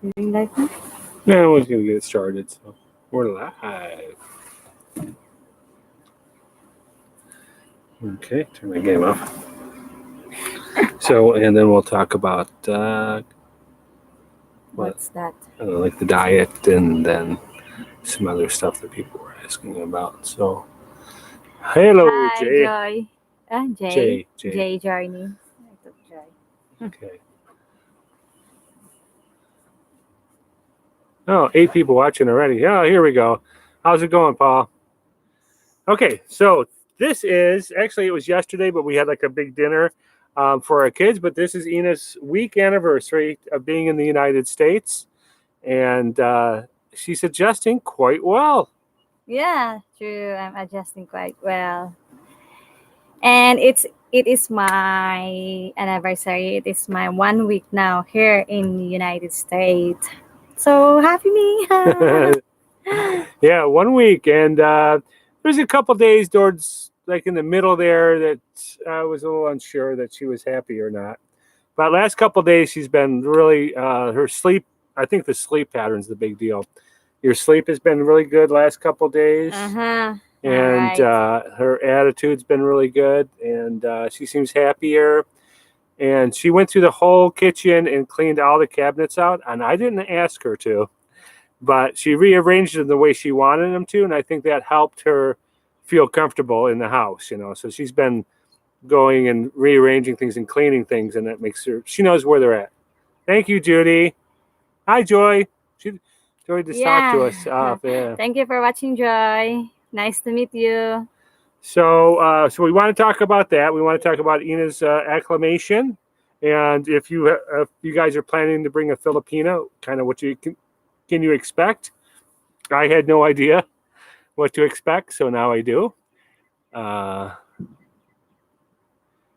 Doing live na? Yeah, we're going to get it started. So we're live. Okay, turn my game off. So, and then we'll talk about What's that? like the diet and then some other stuff that people were asking about. So, hello, Hi, Jay. Joy. Jay. Jay Journey. I took Joy. Okay. Oh, 8 people watching already. Oh, here we go. How's it going, Paul? Okay, so this is actually it was yesterday, but we had like a big dinner for our kids. But this is Ina's week anniversary of being in the United States, and she's adjusting quite well. Yeah, true. I'm adjusting quite well. And it is my anniversary. It is my 1 week now here in the United States. So happy me. Yeah, 1 week, and there's a couple days towards like in the middle there that I was a little unsure that she was happy or not. But last couple days she's been really her sleep. I think the sleep pattern's the big deal. Your sleep has been really good last couple days, Uh-huh. and Alright. her attitude's been really good, and she seems happier. And she went through the whole kitchen and cleaned all the cabinets out, and I didn't ask her to, but she rearranged them the way she wanted them to, and I think that helped her feel comfortable in the house. So she's been going and rearranging things and cleaning things, and that makes her. She knows where they're at. Thank you, Judy. Hi, Joy. Joy just talked to us. Yeah. Thank you for watching, Joy. Nice to meet you. So we want to talk about that. We want to talk about Ina's acclimation, and if you guys are planning to bring a Filipino, kind of what you can you expect? I had no idea what to expect, so now I do.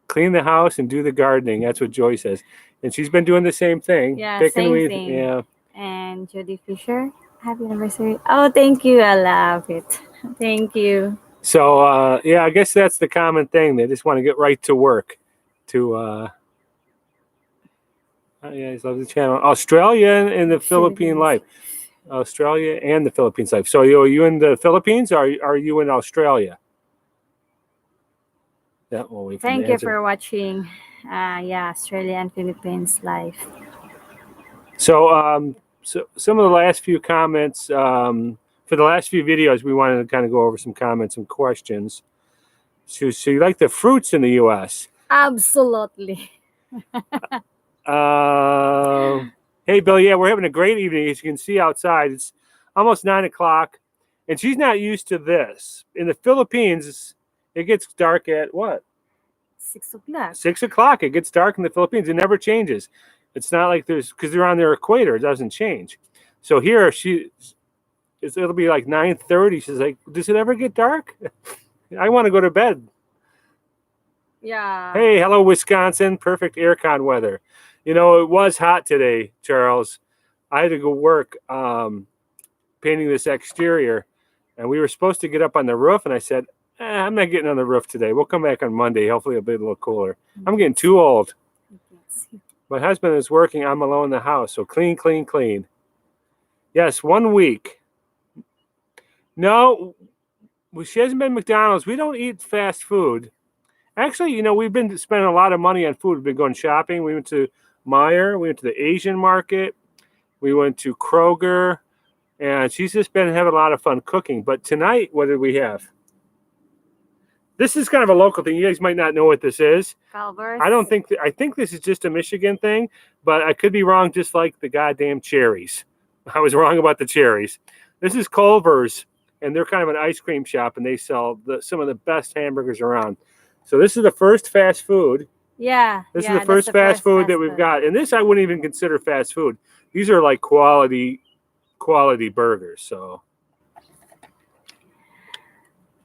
Clean the house and do the gardening. That's what Joy says, and she's been doing the same thing. Yeah, Picking same weeds. thing. Yeah. And Judy Fisher, happy anniversary. Oh, thank you. I love it. Thank you. So yeah, I guess that's the common thing. They just want to get right to work. To yeah, I love the channel. Australia and the Philippine life. Australia and the Philippines life. So are you in the Philippines or are you in Australia? Yeah, we'll wait for Thank the you answer. for watching. Yeah, Australia and Philippines live. So so some of the last few comments for the last few videos, we wanted to kind of go over some comments and questions. So you like the fruits in the U.S.? Absolutely. Hey, Bill. Yeah, we're having a great evening. As you can see outside, it's almost 9 o'clock, and she's not used to this. In the Philippines, it gets dark at what? 6 o'clock. 6 o'clock. It gets dark in the Philippines. It never changes. It's not like because they're on their equator. It doesn't change. So here it'll be like 9:30. She's like, "Does it ever get dark? I want to go to bed." Yeah. Hey, hello, Wisconsin. Perfect aircon weather. It was hot today, Charles. I had to go work painting this exterior, and we were supposed to get up on the roof, and I said, I'm not getting on the roof today. We'll come back on Monday. Hopefully it'll be a little cooler. I'm getting too old. My husband is working. I'm alone in the house. So clean, clean, clean. Yes, 1 week. No, she hasn't been McDonald's. We don't eat fast food. Actually, we've been spending a lot of money on food. We've been going shopping. We went to Meijer. We went to the Asian market. We went to Kroger. And she's just been having a lot of fun cooking. But tonight, what did we have? This is kind of a local thing. You guys might not know what this is. Culver's. I think this is just a Michigan thing, but I could be wrong, just like the goddamn cherries. I was wrong about the cherries. This is Culver's, and they're kind of an ice cream shop, and they sell some of the best hamburgers around. So this is the first fast food. Yeah. This is the first fast food that we've got. And this I wouldn't even consider fast food. These are like quality burgers. So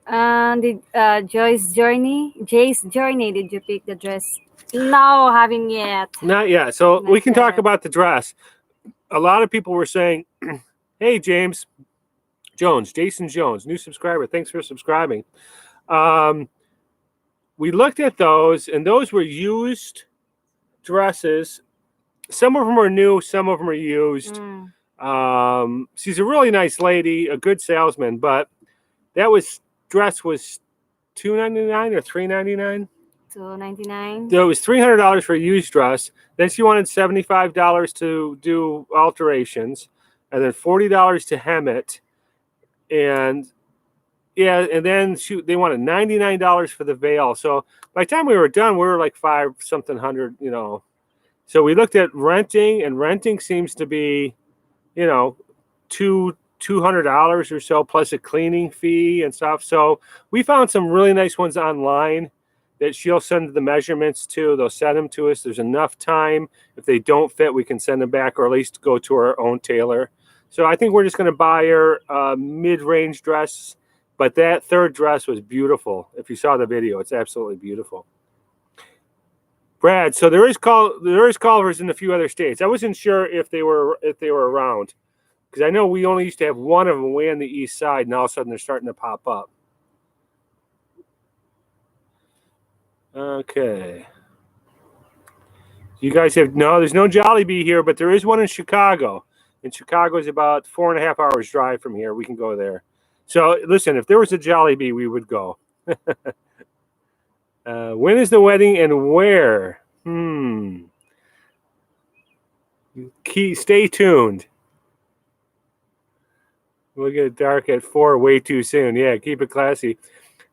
Did Jay's Journey, did you pick the dress? No, haven't yet. not yet. So Not we can talk yet. about the dress. A lot of people were saying, hey, Jason Jones, new subscriber. Thanks for subscribing. We looked at those, and those were used dresses some of them are new, some of them are used. She's a really nice lady, a good salesman, but that dress was $299 or $399. $299. So it was $300 for a used dress. Then she wanted $75 to do alterations, and then $40 to hem it, and yeah, and then they wanted $99 for the veil. So by the time we were done, we were like five something hundred, you know. So we looked at renting, and renting seems to be, you know, $200 or so plus a cleaning fee and stuff. So we found some really nice ones online that she'll send the measurements to. They'll send them to us. There's enough time. If they don't fit, we can send them back, or at least go to our own tailor. So I think we're just going to buy her a mid-range dress. But that third dress was beautiful. If you saw the video, it's absolutely beautiful. Brad, so there is Culvers in a few other states. I wasn't sure if they were around, because I know we only used to have one of them way on the east side, and all of a sudden they're starting to pop up. Okay. You guys have there's no Jollibee here, but there is one in Chicago. And Chicago is about 4.5 hours drive from here. We can go there. So listen, if there was a Jollibee, we would go. When is the wedding and where? Stay tuned. We'll get dark at 4 way too soon. Yeah, keep it classy.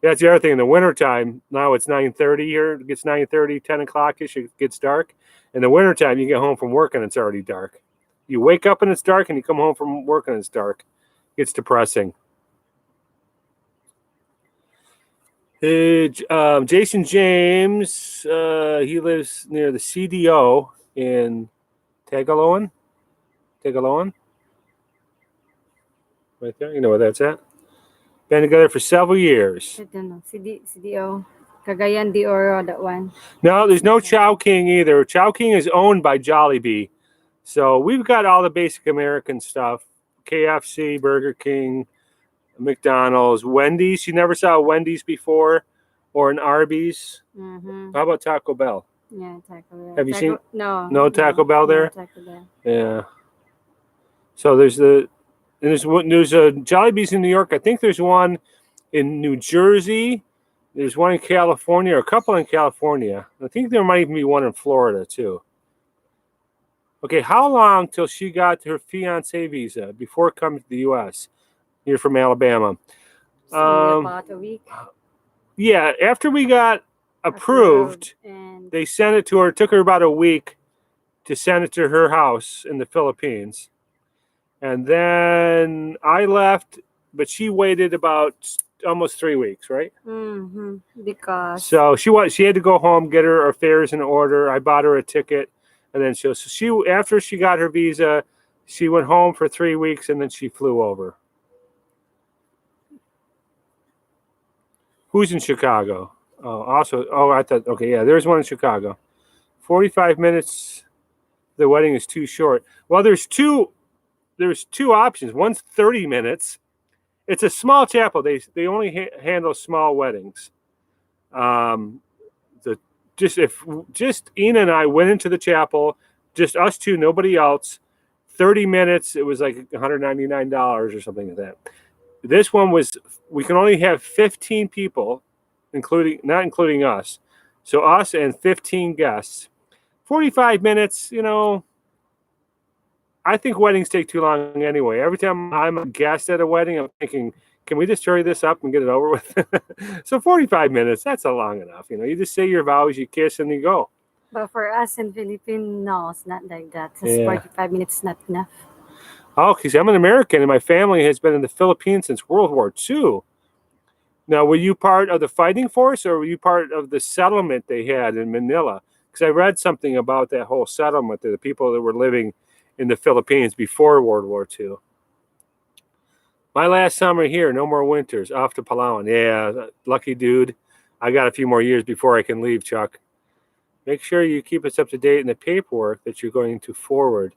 That's the other thing. In the wintertime, now it's 9:30 here. It gets 9:30, 10 o'clock-ish. It gets dark. In the wintertime, you get home from work and it's already dark. You wake up and it's dark, and you come home from work and it's dark. It's depressing. Jason James, he lives near the CDO in Tagaloan. Right there. You know where that's at? Been together for several years. I don't know. CDO. Cagayan de Oro, that one. No, there's no Chowking either. Chowking is owned by Jollibee. So we've got all the basic American stuff. KFC, Burger King, McDonald's, Wendy's. You never saw a Wendy's before, or an Arby's. Mm-hmm. How about Taco Bell? Yeah, Taco Bell. Have you seen? No Taco Bell there? No Taco Bell. Yeah. So there's a Jollibee's in New York. I think there's one in New Jersey. There's one in California, or a couple in California. I think there might even be one in Florida too. Okay, how long till she got her fiancé visa before coming to the U.S.? You're from Alabama. About a week. Yeah, after we got approved, and they sent it to her. It took her about a week to send it to her house in the Philippines. And then I left, but she waited about almost 3 weeks, right? Mm-hmm. Because so she had to go home, get her affairs in order. I bought her a ticket, and then she after she got her visa, she went home for 3 weeks, and then she flew over. Who's in Chicago? I thought, okay, yeah, there's one in Chicago. 45 minutes. The wedding is too short. Well, there's two options. One's 30 minutes. It's a small chapel. They only handle small weddings. Just Ina and I went into the chapel, just us two, nobody else. 30 minutes. It was like $199 or something like that. This one we can only have 15 people, not including us. So us and 15 guests. 45 minutes, I think weddings take too long anyway. Every time I'm a guest at a wedding, I'm thinking, can we just hurry this up and get it over with? So 45 minutes, that's long enough. You just say your vows, you kiss, and you go. But for us in Philippines, no, it's not like that. It's 45 minutes not enough. Oh, because I'm an American and my family has been in the Philippines since World War II. Now, were you part of the fighting force, or were you part of the settlement they had in Manila? Because I read something about that whole settlement, the people that were living in the Philippines before World War II. My last summer here, no more winters, off to Palawan. Yeah, lucky dude. I got a few more years before I can leave, Chuck. Make sure you keep us up to date in the paperwork that you're going to forward.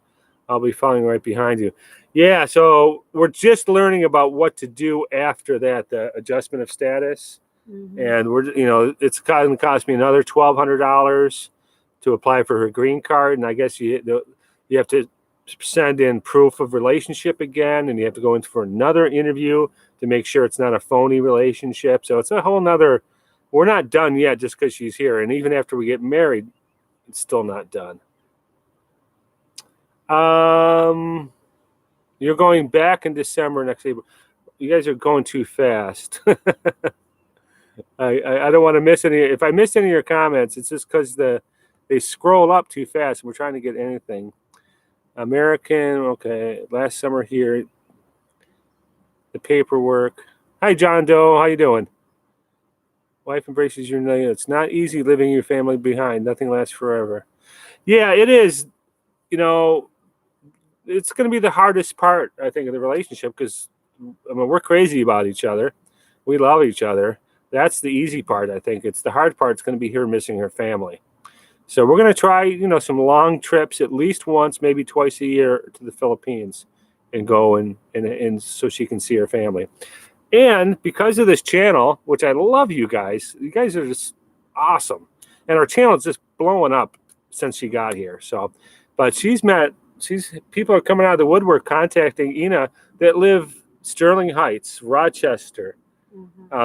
I'll be following right behind you. Yeah, so we're just learning about what to do after that, the adjustment of status. Mm-hmm. And it's going to cost me another $1,200 to apply for her green card. And I guess You have to send in proof of relationship again, and you have to go in for another interview to make sure it's not a phony relationship. So it's a whole nother. We're not done yet just because she's here, and even after we get married, it's still not done. You're going back in December next April. You guys are going too fast. I don't want to miss any. If I missed any of your comments, it's just because they scroll up too fast. We're trying to get anything. American, okay. Last summer here. The paperwork. Hi, John Doe. How you doing? Wife embraces your name. It's not easy leaving your family behind. Nothing lasts forever. Yeah, it is. You know, it's going to be the hardest part, I think, of the relationship because I mean, we're crazy about each other. We love each other. That's the easy part, I think. It's the hard part. It's going to be her missing her family. So we're going to try, you know, some long trips at least once, maybe twice a year to the Philippines and go and so she can see her family. And because of this channel, which I love you guys are just awesome. And our channel is just blowing up since she got here. So, but people are coming out of the woodwork contacting Ina that live Sterling Heights, Rochester.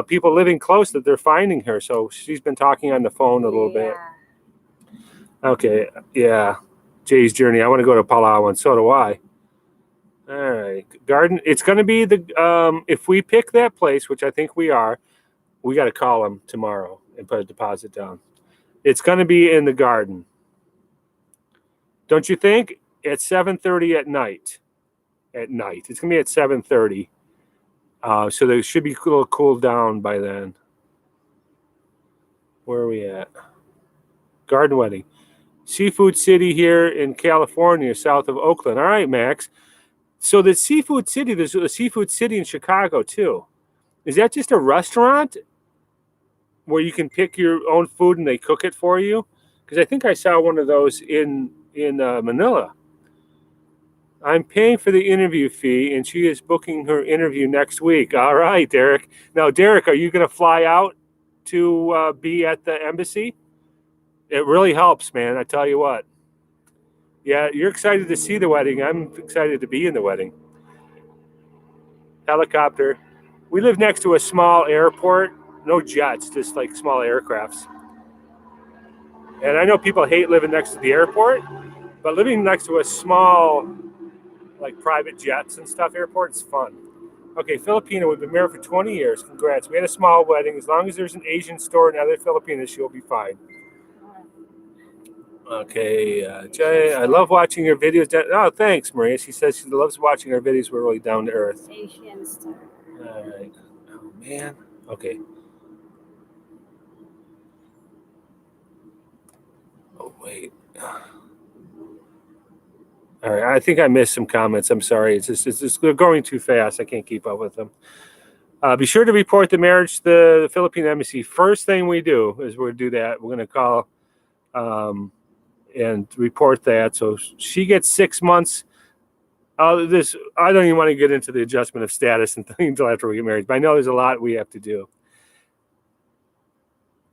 People living close that they're finding her. So she's been talking on the phone a little bit. Okay, yeah. Jay's Journey. I want to go to Palau, and so do I. All right, Garden. It's going to be if we pick that place, which I think we are, we got to call them tomorrow and put a deposit down. It's going to be in the Garden. Don't you think? At 7:30 at night. At night. It's going to be at 7:30. So they should be a little cooled down by then. Where are we at? Garden Wedding. Seafood City here in California, south of Oakland. All right, Max. So the Seafood City, there's a Seafood City in Chicago too. Is that just a restaurant where you can pick your own food and they cook it for you? Because I think I saw one of those in Manila. I'm paying for the interview fee, and she is booking her interview next week. All right, Derek. Now, Derek, are you going to fly out to be at the embassy? It really helps, man. I tell you what. Yeah, you're excited to see the wedding. I'm excited to be in the wedding. Helicopter. We live next to a small airport. No jets, just like small aircrafts. And I know people hate living next to the airport, but living next to a small, like private jets and stuff airport is fun. Okay, Filipina, we've been married for 20 years. Congrats. We had a small wedding. As long as there's an Asian store in other Filipinas, she'll be fine. Okay, Jay, I love watching your videos. Oh, thanks, Maria. She says she loves watching our videos. We're really down to earth. Asian star. All right. Oh, man. Okay. Oh, wait. All right. I think I missed some comments. I'm sorry. It's just they're going too fast. I can't keep up with them. Be sure to report the marriage to the Philippine Embassy. First thing we do is we'll do that. We're going to call and report that. So she gets 6 months. I don't even want to get into the adjustment of status and things until after we get married. But I know there's a lot we have to do.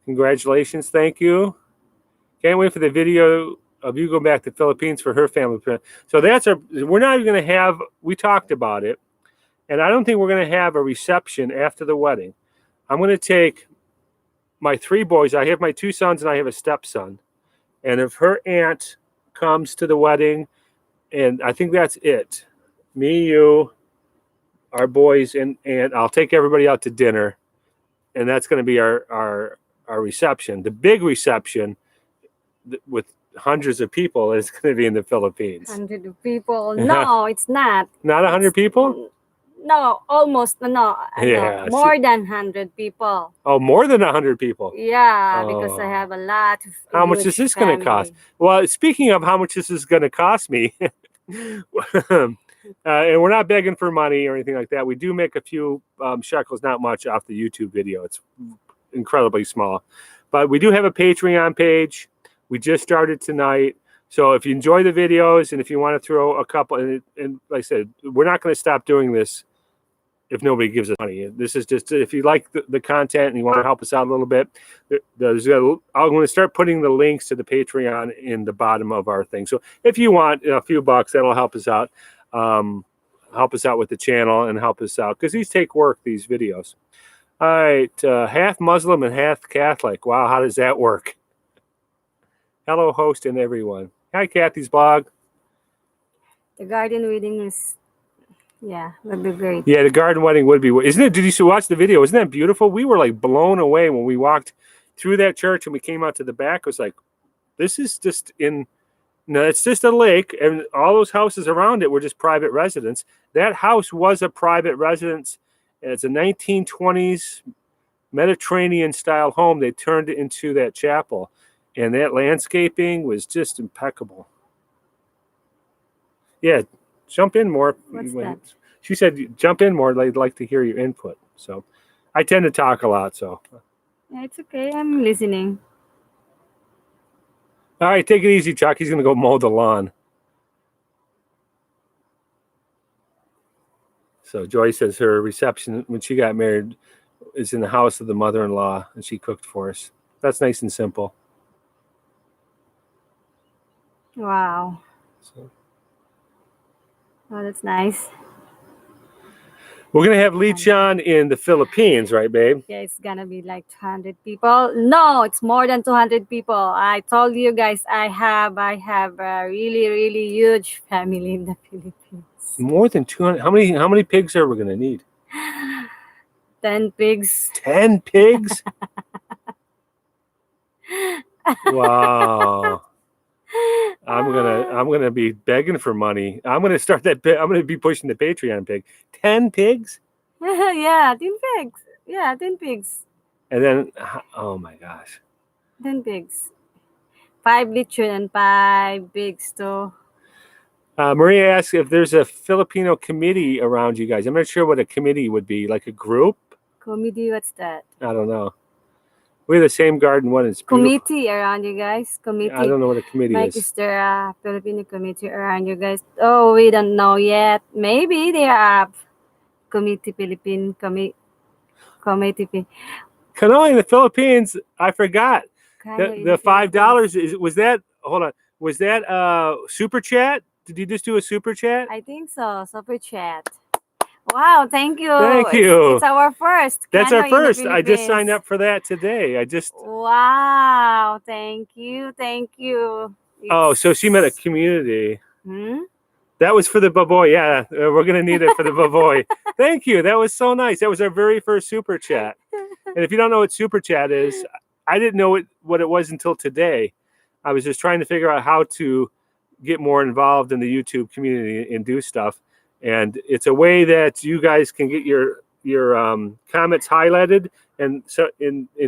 Congratulations. Thank you. Can't wait for the video of you going back to the Philippines for her family. So we're not even going to have, we talked about it. And I don't think we're going to have a reception after the wedding. I'm going to take my 3 boys. I have my 2 sons and I have a stepson. And if her aunt comes to the wedding, and I think that's it. Me, you, our boys, and I'll take everybody out to dinner. And that's going to be our reception. The big reception with hundreds of people is going to be in the Philippines. 100 people? No, it's not. Not 100 people? No, almost. No, Yeah, more than 100 people. Oh, more than 100 people. Yeah, because I have a lot of. How much is this going to cost? Well, speaking of how much this is going to cost me, and we're not begging for money or anything like that. We do make a few shekels, not much, off the YouTube video. It's incredibly small. But we do have a Patreon page. We just started tonight. So if you enjoy the videos and if you want to throw a couple, and like I said, we're not going to stop doing this if nobody gives us money. This is just if you like the content and you want to help us out a little bit. I'm going to start putting the links to the Patreon in the bottom of our thing. So if you want a few bucks, that'll help us out. Help us out with the channel and help us out because these take work, these videos. All right, half Muslim and half Catholic. Wow, how does that work? Hello, host and everyone. Hi, Kathy's blog. The garden wedding is, yeah, would be great. Yeah, the garden wedding would be. Isn't it? Did you watch the video? Isn't that beautiful? We were like blown away when we walked through that church and we came out to the back. It was like, this is just no, it's just a lake, and all those houses around it were just private residence. That house was a private residence. It's a 1920s Mediterranean-style home. They turned it into that chapel, and that landscaping was just impeccable. Yeah, jump in more. What's that? She said, jump in more. They'd like to hear your input. So I tend to talk a lot, so. Yeah, it's okay. I'm listening. All right, take it easy, Chuck. He's going to go mow the lawn. So Joy says her reception when she got married is in the house of the mother-in-law, and she cooked for us. That's nice and simple. Wow. So Oh, that's nice. we're going to have Lee Chan in the Philippines, right, babe? Yeah, it's gonna be like 200 people. No, it's more than 200 people. I told you guys I have a really huge family in the Philippines. More than 200. How many pigs are we going to need? 10 pigs. 10 pigs? Wow. I'm gonna be begging for money. I'm gonna start that. I'm gonna be pushing the Patreon pig. 10 pigs, Yeah, 10 pigs. Yeah, 10 pigs. and then oh my gosh, 10 pigs. 5 lechon and 5 pigs too. Maria asks if there's a Filipino committee around you guys. I'm not sure what a committee would be. Like a group? Committee, what's that? I don't know. We have the same garden one. It's beautiful. Committee around you guys. Committee. I don't know what a committee Like, is. is there a Filipino committee around you guys? Oh, we don't know yet. Maybe they have committee, Philippine committee. Kanoy in the Philippines. I forgot the $5 was that. Hold on. Was that super chat? Did you just do a super chat? I think so. Super chat. Wow, thank you. Thank you. It's our first. That's Kanoy our in the first. I just signed Philippines. up for that today. Wow, thank you. Thank you. Oh, so she met a It's- community. Hmm? That was for the Baboy. Yeah, we're going to need it for the Baboy. Thank you. That was so nice. That was our very first super chat. And if you don't know what super chat is, I didn't know what it was until today. I was just trying to figure out how to get more involved in the YouTube community and do stuff. And it's a way that you guys can get your comments highlighted and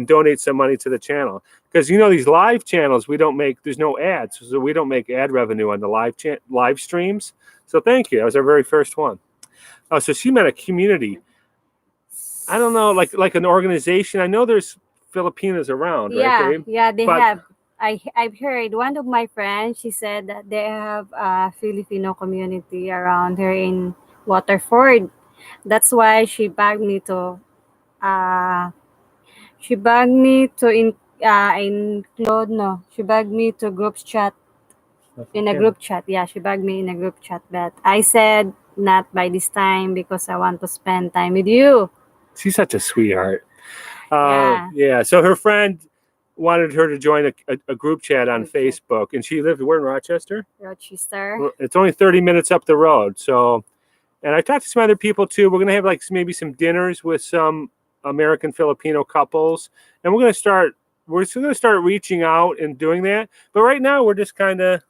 donate some money to the channel. Because these live channels, we don't make, there's no ads, so we don't make ad revenue on the live streams. So thank you. That was our very first one. Oh, so she met a community. I don't know, like an organization. I know there's Filipinos around, Yeah, right, babe? yeah, they But- have. I've heard one of my friends. She said that they have a Filipino community around here in Waterford. That's why she begged me to. She begged me to include. No, she begged me to group chat in a Yeah. group chat. Yeah, she begged me in a group chat, but I said not by this time because I want to spend time with you. She's such a sweetheart. Yeah. Yeah. So her friend wanted her to join a group chat on Group chat. Facebook, and she lived. We're in Rochester. Rochester. Well, it's only 30 minutes up the road. So, and I talked to some other people too. We're gonna have like maybe some dinners with some American Filipino couples, and we're just gonna start reaching out and doing that. But right now, we're just kind of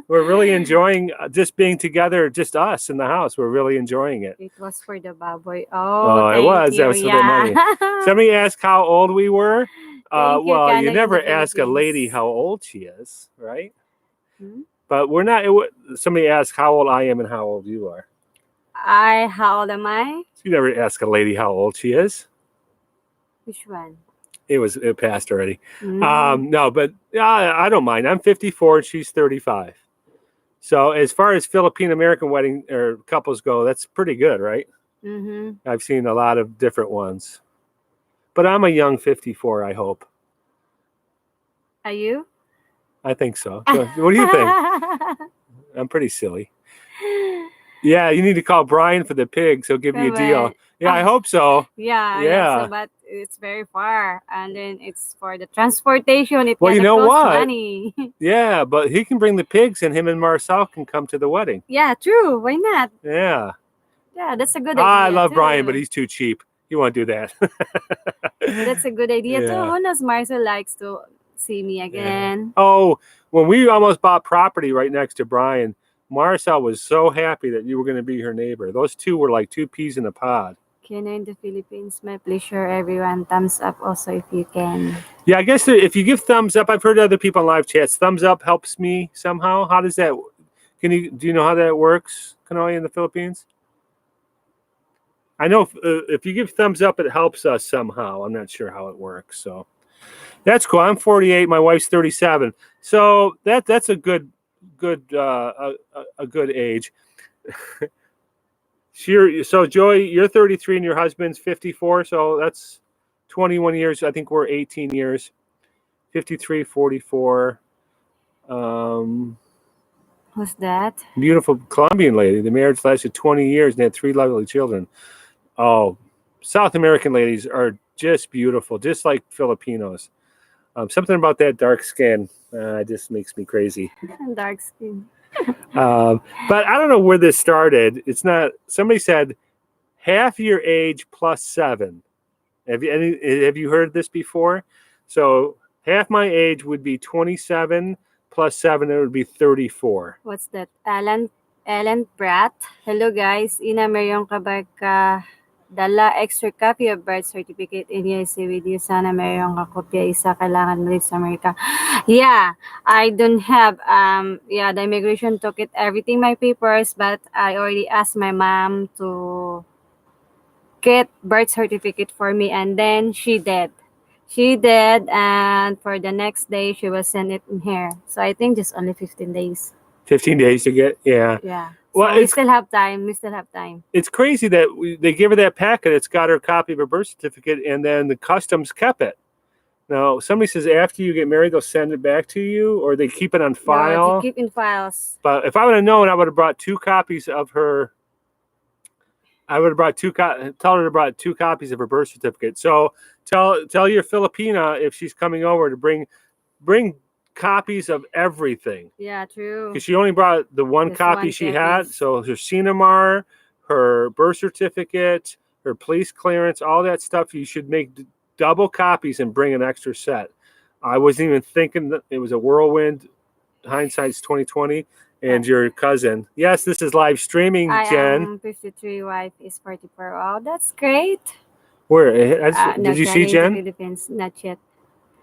we're really enjoying just being together, just us in the house. We're really enjoying it. It was for the baboy. Oh, Oh, it thank was. you. That was for the yeah. money. Somebody asked how old we were. Thank you, Well, Kanoy you in never the ask a lady Philippines. how old she is, right? Hmm? But we're not. Somebody asked how old I am and how old you are. How old am I? You never ask a lady how old she is. Which one? It passed already. Mhm. No, but I don't mind. I'm 54 and she's 35. So as far as Philippine American wedding or couples go, that's pretty good, right? Mm-hmm. I've seen a lot of different ones. But I'm a young 54, I hope. Are you? I think so. What do you think? I'm pretty silly. Yeah, you need to call Brian for the pigs. He'll give you a deal. Correct. Yeah, I hope so. Yeah, that's Yeah. but it's very far, and then it's for the transportation. It Well, you gonna know cost what? money. Yeah, but he can bring the pigs and him and Marcel can come to the wedding. Yeah, true. Why not? Yeah. Yeah, that's a good I idea love too. Brian, but he's too cheap. He won't do that. That's a good idea too. Yeah. Who knows? Marcel likes to see me Yeah. again. Oh, when we almost bought property right next to Brian, Marcel was so happy that you were going to be her neighbor. Those two were like two peas in a pod. Canada in the Philippines, my pleasure. Everyone, thumbs up also if you can. Yeah, I guess if you give thumbs up, I've heard other people in live chats. Thumbs up helps me somehow. How does that? Do you know how that works, Kanoy, in the Philippines? I know if you give thumbs up, it helps us somehow. I'm not sure how it works. So that's cool. I'm 48. My wife's 37. So that's a good a good age. So Joy, you're 33 and your husband's 54. So that's 21 years. I think we're 18 years. 53, 44. Who's that? Beautiful Colombian lady. The marriage lasted 20 years and had 3 lovely children. Oh, South American ladies are just beautiful, just like Filipinos. Something about that dark skin just makes me crazy. Dark skin. But I don't know where this started. It's not. Somebody said half your age plus 7. Have you heard this before? So half my age would be 27 plus 7. It would be 34. What's that? Ellen Pratt. Hello guys. Ina, mayroon ka ba dala extra copy of birth certificate in USA with you? Sana mayroon ka kopya isa. Kailangan mo rin sa Amerika. Yeah, I don't have, the immigration took it, everything, my papers, but I already asked my mom to get birth certificate for me, and then she did. She did, and for the next day, she will send it in here. So I think just only 15 days. 15 days to get, yeah. Yeah. Well, So we still have time. We still have time. It's crazy that they give her that packet. It's got her copy of her birth certificate, and then the customs kept it. Now, somebody says after you get married, they'll send it back to you, or they keep it on file. No, to keep in files. But if I would have known, I would have brought 2 copies of her. I would have brought tell her to brought 2 copies of her birth certificate. So tell your Filipina if she's coming over to bring copies of everything. Yeah, true. Because she only brought the one Just copy one she had. copies. So her CINAMAR, her birth certificate, her police clearance, all that stuff. You should make double copies and bring an extra set. I wasn't even thinking that it was a whirlwind. Hindsight's 2020. And your cousin. Yes, this is live streaming, Jen. I am 53, wife is 44. Oh, that's great. Where? No, Did you see in Jen? the Philippines, not yet.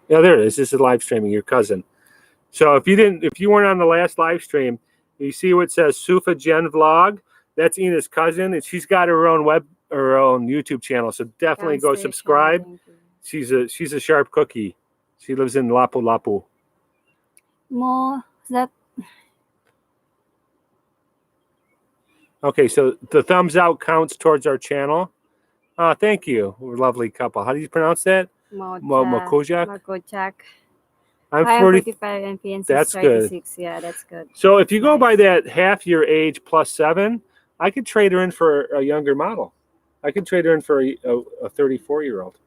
Yeah, there it is. This is live streaming, your cousin. So if you weren't on the last live stream, you see what says Sufa Jen Vlog. That's Ina's cousin, and she's got her own YouTube channel. So definitely go subscribe. She's a sharp cookie. She lives in Lapu-Lapu. More that. Okay, so the thumbs out counts towards our channel. Thank you. We're a lovely couple. How do you pronounce that? Makojak? Makojak. I'm I am 40. 45 and fiancé That's 36. Yeah, that's good. So if you go by that half your age plus 7, I could trade her in for a younger model. I could trade her in for a 34-year-old.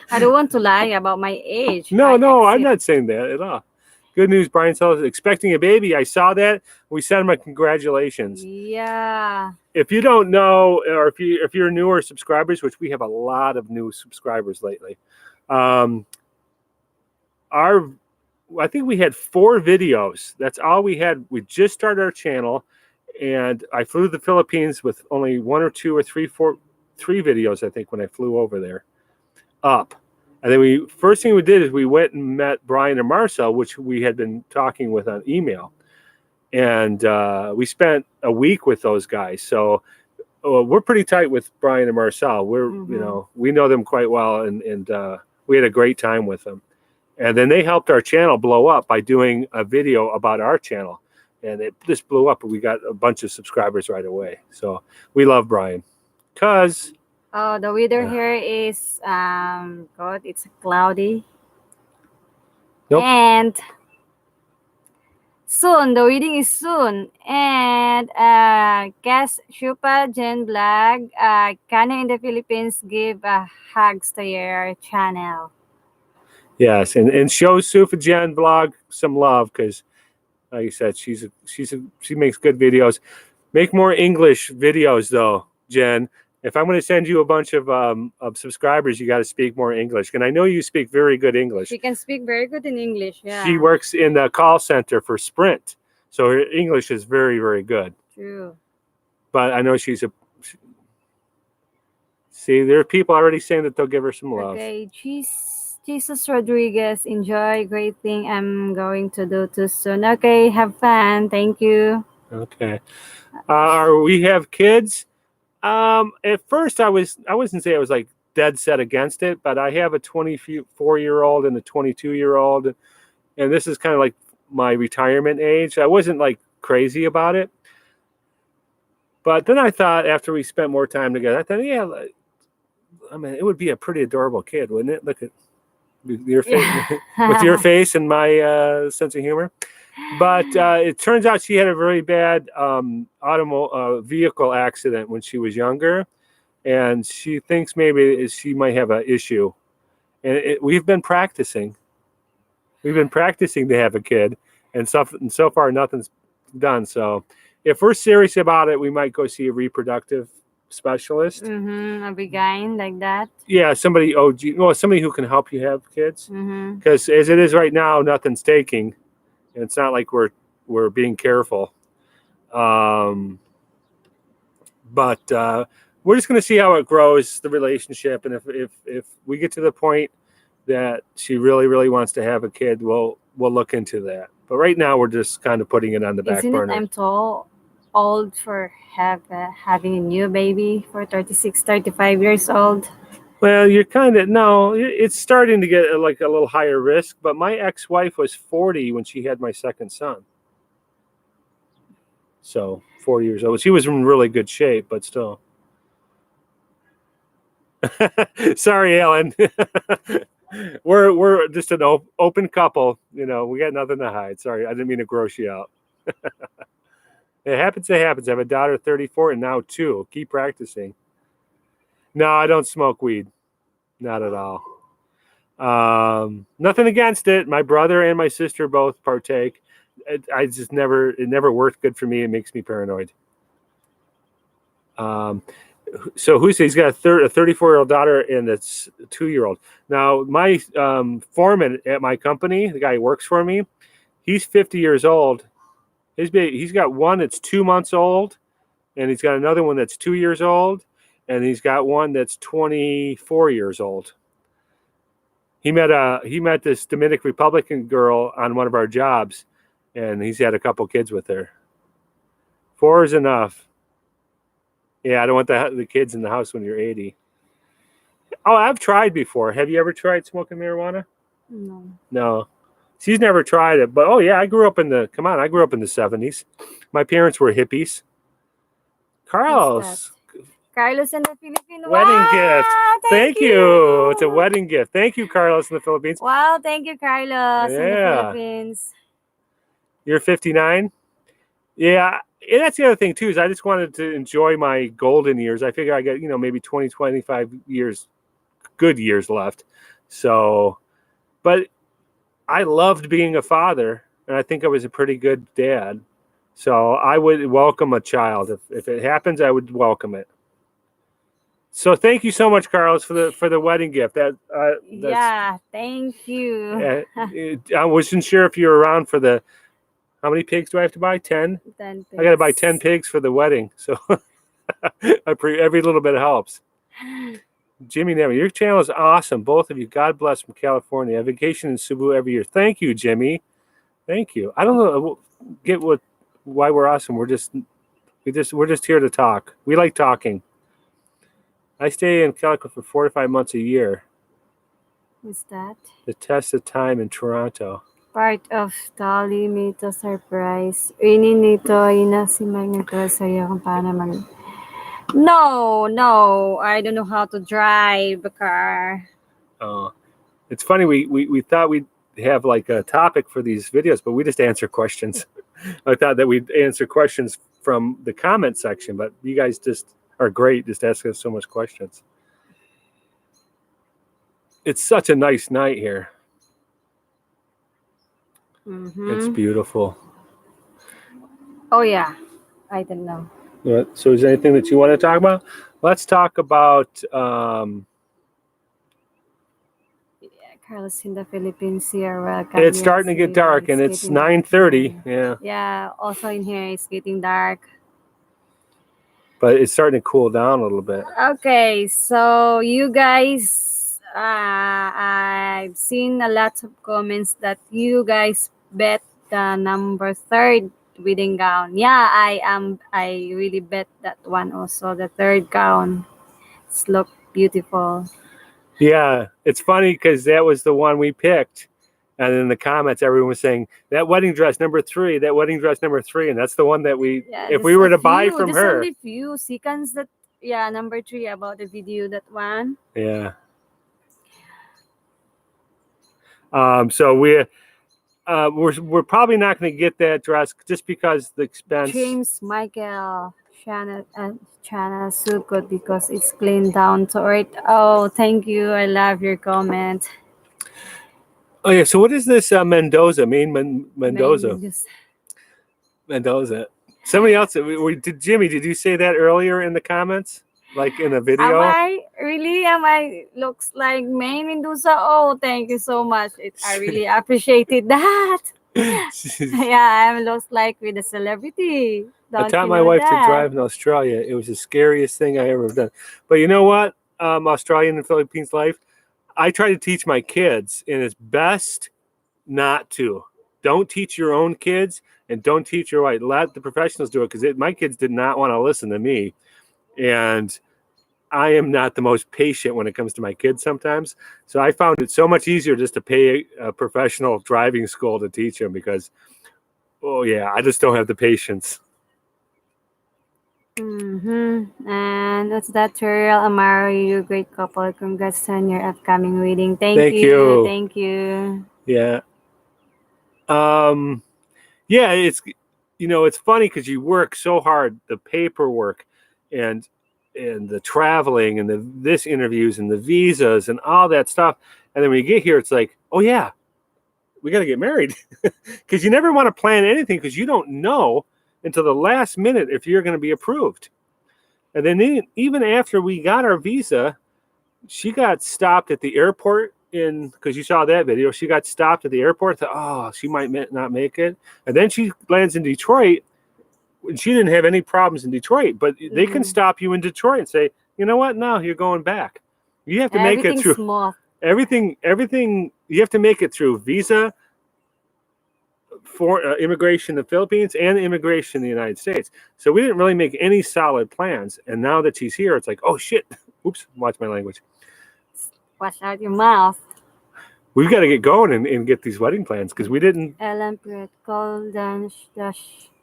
I don't want to lie about my age. No, I'm not saying that at all. Good news, Brian Sellers expecting a baby. I saw that. We sent him a congratulations. Yeah. If you don't know, or if you're newer subscribers, which we have a lot of new subscribers lately, I think we had 4 videos. That's all we had. We just started our channel, and I flew to the Philippines with only 1 or 2 or 3 videos, I think, when I flew over there up. And then first thing we did is we went and met Brian and Marcel, which we had been talking with on email. And we spent a week with those guys. So we're pretty tight with Brian and Marcel. We know them quite well, and we had a great time with them. And then they helped our channel blow up by doing a video about our channel. and it just blew up. We got a bunch of subscribers right away. So we love Brian. Cause Oh, the weather here is good. It's cloudy. Nope. And soon, the wedding is soon. And guest Shupa Jen Vlog, Kana in the Philippines give hugs to your channel. yes, and show Sufajan vlog some love because, like I said, she makes good videos. Make more English videos though, Jen. If I'm going to send you a bunch of subscribers, you got to speak more English. And I know you speak very good English. She can speak very good in English. Yeah. She works in the call center for Sprint, so her English is very, very good. True. But I know she's a. See, there are people already saying that they'll give her some love. Okay, Jesus Rodriguez, enjoy. Great thing I'm going to do too soon. Okay, have fun. Thank you. Okay. We have kids. At first I wasn't say I was like dead set against it, but I have a 24-year-old and a 22-year-old, and this is kind of like my retirement age. I wasn't like crazy about it, but then I thought after we spent more time together, I thought, yeah, I mean, it would be a pretty adorable kid, wouldn't it? Look at your face, with your face and my sense of humor. But it turns out she had a very bad vehicle accident when she was younger, and she thinks maybe she might have an issue. And we've been practicing. We've been practicing to have a kid, and so far nothing's done. So if we're serious about it, we might go see a reproductive specialist. A beguine like that. Yeah, somebody somebody who can help you have kids. Mm-hmm. Because as it is right now, nothing's taking. And it's not like we're being careful, but we're just going to see how it grows, the relationship, and if we get to the point that she really, really wants to have a kid, we'll look into that. But right now, we're just kind of putting it on the back burner. I'm too old for having a new baby for 36, 35 years old. Well, you're kind of, no, it's starting to get like a little higher risk, but my ex-wife was 40 when she had my second son. So 40 years old. She was in really good shape, but still. Sorry, Ellen. We're just an open couple. You know, we got nothing to hide. Sorry, I didn't mean to gross you out. It happens. It happens. I have a daughter, 34, and now 2. Keep practicing. No, I don't smoke weed. Not at all. Nothing against it. My brother and my sister both partake. It never worked good for me. It makes me paranoid. So he's got a 34-year-old daughter and a 2-year-old. Now, my foreman at my company, the guy who works for me, he's 50 years old. He's got one that's 2 months old, and he's got another one that's 2 years old. And he's got one that's 24 years old. He met this Dominican Republican girl on one of our jobs, and he's had a couple kids with her. 4 is enough. Yeah, I don't want the kids in the house when you're 80. Oh, I've tried before. Have you ever tried smoking marijuana? No. No. She's never tried it, but I grew up in the 70s. My parents were hippies. Carlos in the Philippines. Wedding gift. Thank you. It's a wedding gift. Thank you, Carlos in the Philippines. Wow, thank you, Carlos in the Philippines. You're 59? Yeah. And that's the other thing, too, is I just wanted to enjoy my golden years. I figure I got, maybe 20, 25 years, good years left. So, but I loved being a father, and I think I was a pretty good dad. So I would welcome a child. If it happens, I would welcome it. So thank you so much, Carlos, for the wedding gift. Yeah, thank you. I wasn't sure if you were around for the. How many pigs do I have to buy? 10? 10 pigs. I got to buy 10 pigs for the wedding. So every little bit helps. Jimmy Never, your channel is awesome. Both of you. God bless from California. I vacation in Cebu every year. Thank you, Jimmy. Thank you. I don't know why we're awesome. We're just here to talk. We like talking. I stay in Calico for 4 to 5 months a year. What's that? The test of time in Toronto. Part of Dolly Mito surprise. Ini nito, ina si Mike sa'yo kung paano mag... No, I don't know how to drive a car. It's funny. We thought we'd have like a topic for these videos, but we just answer questions. I thought that we'd answer questions from the comment section, but you guys just are great. Just asking us so much questions. It's such a nice night here. It's beautiful. Oh yeah, I don't know. So is there anything that you want to talk about? Let's talk about Carlos in the Philippines here. Welcome. it's starting to get dark, and it's 9:30. Yeah. Yeah, also in here it's getting dark. But it's starting to cool down a little bit. Okay, so you guys, I've seen a lot of comments that you guys bet the number 3rd wedding gown. Yeah, I really bet that one also. The 3rd gown. It's look beautiful. Yeah, it's funny because that was the one we picked. And in the comments, everyone was saying that wedding dress number 3, that wedding dress number 3, and that's the one that we, if we were to buy from her. There's only few seconds that, yeah, number 3 about the video, that one. Yeah. So we're probably not going to get that dress just because the expense. James Michael Chana so good because it's clean down to earth. Oh, thank you. I love your comment. Oh yeah. So what is this Mendoza mean? Mendoza. Somebody else. Jimmy, did you say that earlier in the comments? Like in the video? Am I looks like Maine Mendoza? Oh, thank you so much. I really appreciated that. Yeah, I'm looks like with a celebrity. I taught my wife to drive in Australia. It was the scariest thing I ever done. But you know what? Australian and Philippines life, I try to teach my kids, and it's best not to. Don't teach your own kids, and don't teach your wife. Let the professionals do it, because my kids did not want to listen to me. And I am not the most patient when it comes to my kids sometimes. So I found it so much easier just to pay a professional driving school to teach them, because, oh yeah, I just don't have the patience. And what's that, Teriel Amari? You great couple. Congrats on your upcoming wedding. Thank you. Thank you. Yeah. Yeah, it's it's funny because you work so hard, the paperwork and the traveling and this interviews and the visas and all that stuff. And then when you get here, it's like, oh yeah, we got to get married, because you never want to plan anything, because you don't know until the last minute if you're going to be approved. And then even after we got our visa, she got stopped at the airport because you saw that video. She got stopped at the airport. Thought, oh, she might not make it. And then she lands in Detroit. She didn't have any problems in Detroit, but they can stop you in Detroit and say, you know what? No, you're going back. You have to make it through everything. You have to make it through visa, for immigration in the Philippines, and immigration in the United States. So we didn't really make any solid plans. And now that she's here, it's like, oh shit. Oops, watch my language. Watch out your mouth. We've got to get going and get these wedding plans, because we didn't. Ellen Pruitt, call dash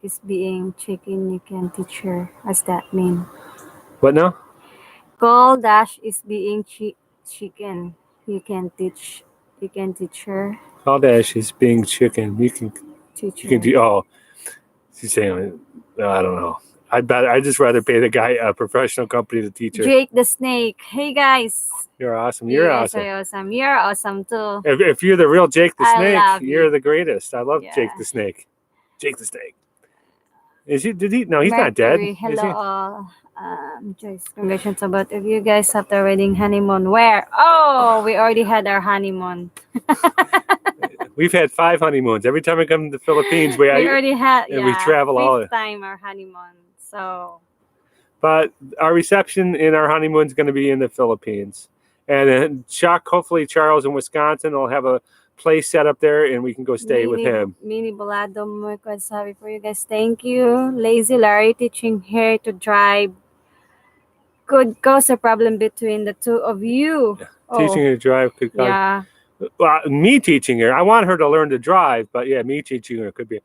is being chicken, you can teach her. What's that mean? What now? Call dash is being chicken. You can teach her. Call dash is being chicken. You can teach her. You can do. Oh, she's saying, I don't know. I'd just rather pay the guy a professional company to teach her. Jake the Snake. Hey guys. You're awesome. You're awesome. You're awesome too. If you're the real Jake the Snake, you're the greatest. I love Jake the Snake. Jake the Snake. Is he? Did he? No, he's not dead. Hello all. Joyce, congratulations about if you guys have the wedding honeymoon. Where? Oh, we already had our honeymoon. We've had 5 honeymoons. Every time I come to the Philippines, we already had. And we travel all the time our honeymoon. So. But our reception in our honeymoon is going to be in the Philippines, and then Chuck, hopefully Charles in Wisconsin, will have a place set up there, and we can go stay with him. Mini Bolado mo sabi for you guys. Thank you. Lazy Larry teaching her to drive could cause a problem between the two of you. Yeah. Teaching her to drive could cause. Yeah. Me teaching her. I want her to learn to drive, but yeah, me teaching her could be.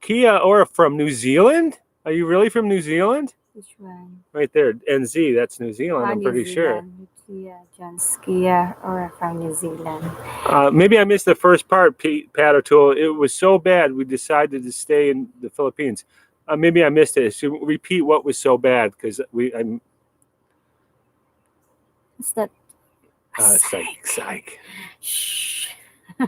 Kia or from New Zealand? Are you really from New Zealand? Which one? Right there, NZ. That's New Zealand. I'm New pretty sure. Zealand. Kia, John's Kia, or from New Zealand. Maybe I missed the first part, Pat O'Toole. It was so bad we decided to stay in the Philippines. Maybe I missed it. So repeat what was so bad because I'm Is that psych. Shh.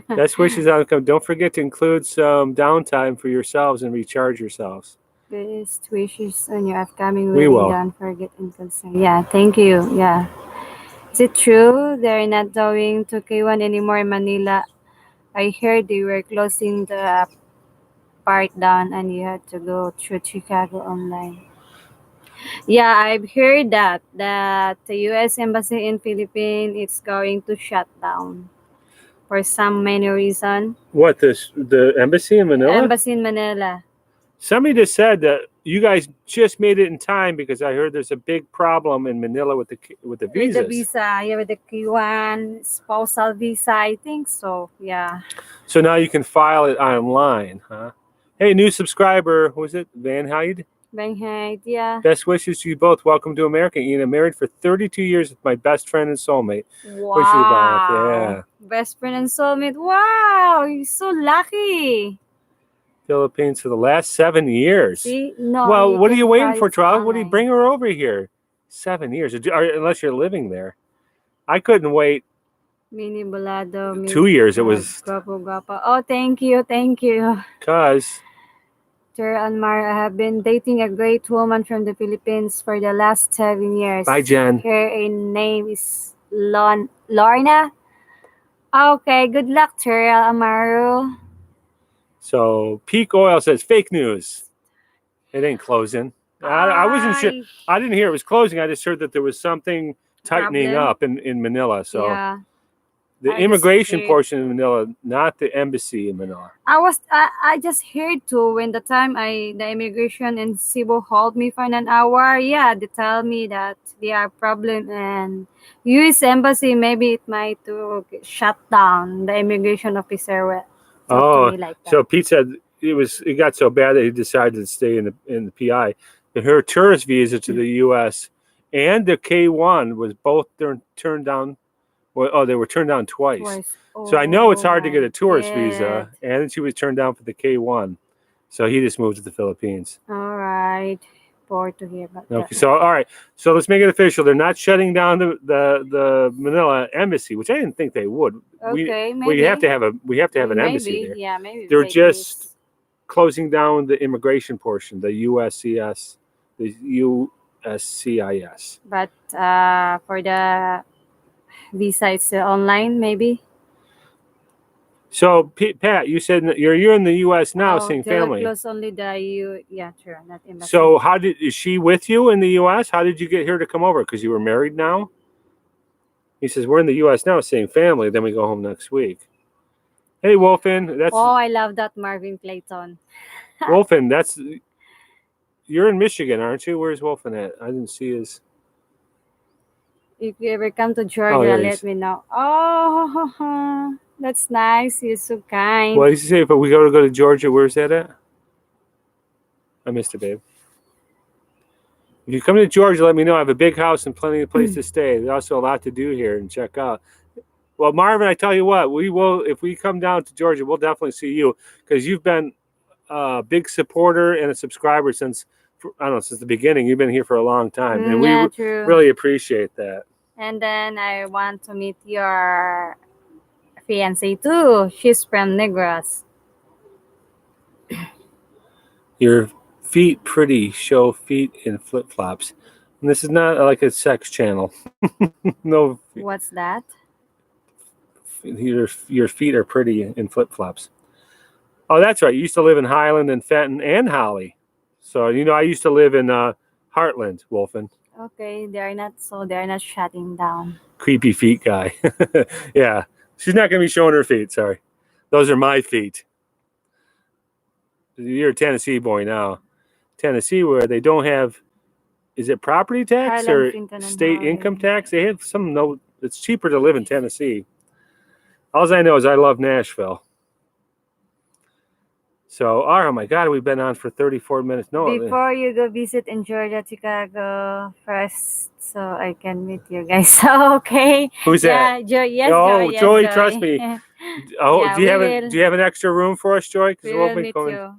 Best wishes on come. Don't forget to include some downtime for yourselves and recharge yourselves. Best wishes on your upcoming We wedding. will. Don't forget and concern. Yeah, thank you. Yeah. Is it true they're not going to K1 anymore in Manila? I heard they were closing the part down and you had to go through Chicago online. Yeah, I've heard that the US embassy in Philippines is going to shut down for some many reason. What the embassy in Manila? Embassy in Manila. Somebody just said that you guys just made it in time because I heard there's a big problem in Manila with the visas. With the visa, yeah, with the K1 spousal visa, I think so. Yeah. So now you can file it online, huh? Hey, new subscriber, who is it? Van Hyde? Banghead, yeah. Best wishes to you both. Welcome to America. Ian, I'm married for 32 years with my best friend and soulmate. Wow. Wish you back. Yeah. Best friend and soulmate. Wow, you're so lucky. Philippines for the last 7 years. See? No. Well, what are you waiting file for, it Charles? What do you online. bring her over here? 7 years, unless you're living there. I couldn't wait. Mini Bolado. 2 years. It was Guapo. Oh, thank you. because Sir Almar, I have been dating a great woman from the Philippines for the last 7 years. Bye, Jen. Her name is Lorna. Okay, good luck, Terrell Amaru. So Peak Oil says fake news. It ain't closing. I wasn't sure. I didn't hear it was closing. I just heard that there was something tightening Problem? up in Manila. So Yeah. the I immigration just portion in Manila, not the embassy in Manila. I just heard too when the time the immigration in Cebu hold me for an hour. Yeah, they tell me that they are problem and U.S. embassy maybe it might to shut down the immigration officer. To me like that. So Pete said it got so bad that he decided to stay in the PI. And her tourist visa to the U.S. and the K1 was both turned down. Well, they were turned down twice. So I know it's hard to get a tourist visa, and she was turned down for the K1. So he just moved to the Philippines. All right. Bored to hear about Okay, so all right. So let's make it official. They're not shutting down the Manila embassy, which I didn't think they would. Okay, maybe. We have to have an embassy there. Yeah, maybe. They're just closing down the immigration portion, the USCIS. But for the visa, it's online, maybe. So Pat, you said you're in the U.S. now, seeing family. Close only the yeah, true, not embassy. So is she with you in the U.S.? How did you get here to come over? Because you were married now. He says we're in the U.S. now, seeing family. Then we go home next week. Hey, Wolfen, that's. Oh, I love that Marvin Clayton. Wolfen, you're in Michigan, aren't you? Where's Wolfen at? I didn't see his. If you ever come to Georgia, let me know. Oh, that's nice. You're so kind. What did you say? But we go to Georgia. Where's that at? I missed it, babe. If you come to Georgia, let me know. I have a big house and plenty of place to stay. There's also a lot to do here and check out. Well, Marvin, I tell you what, we will. If we come down to Georgia, we'll definitely see you because you've been a big supporter and a subscriber since the beginning. You've been here for a long time, and we really appreciate that. And then I want to meet your fiancée too. She's from Negros. Your feet pretty. Show feet in flip flops. And this is not like a sex channel. No. What's that? Your feet are pretty in flip flops. Oh, that's right. You used to live in Highland and Fenton and Holly. So I used to live in Heartland, Wolfen. Okay, they're not shutting down. Creepy feet guy. Yeah. She's not going to be showing her feet. Sorry. Those are my feet. You're a Tennessee boy now. Tennessee, where they don't have, is it property tax or state income tax? They have it's cheaper to live in Tennessee. All I know is I love Nashville. So, oh my God, we've been on for 34 minutes. No, Before you go visit in Georgia, Chicago first, so I can meet you guys. Okay. who's that? Yeah, Joy. Yes, Joy. Oh, Yes, Joy, trust Joy. me. Oh, Yeah, we will. do you have an extra room for us, Joy? Because We we'll will be meet going. you.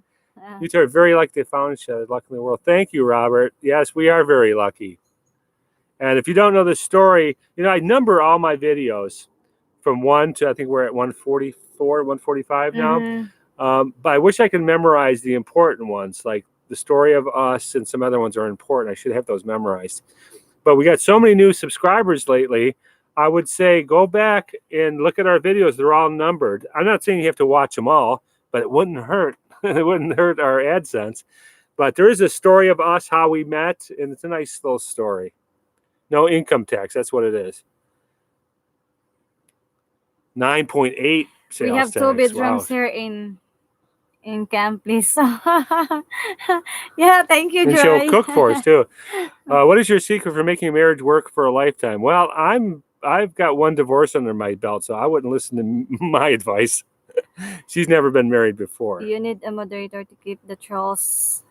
You two are very lucky they found each other. Luck in the world. Thank you, Robert. Yes, we are very lucky. And if you don't know the story, I number all my videos from 1 to I think we're at 144, 145 now. Mhm. But I wish I could memorize the important ones, like the story of us and some other ones are important. I should have those memorized. But we got so many new subscribers lately. I would say go back and look at our videos. They're all numbered. I'm not saying you have to watch them all, but it wouldn't hurt. It wouldn't hurt our AdSense. But there is a story of us, how we met, and it's a nice little story. No income tax. That's what it is. 9.8 sales We have tax. two bedrooms Wow. here in Camp, please. So, yeah, thank you, And Joy. she'll cook for us too. What is your secret for making a marriage work for a lifetime? Well, I've got one divorce under my belt, so I wouldn't listen to my advice. She's never been married before. You need a moderator to keep the trolls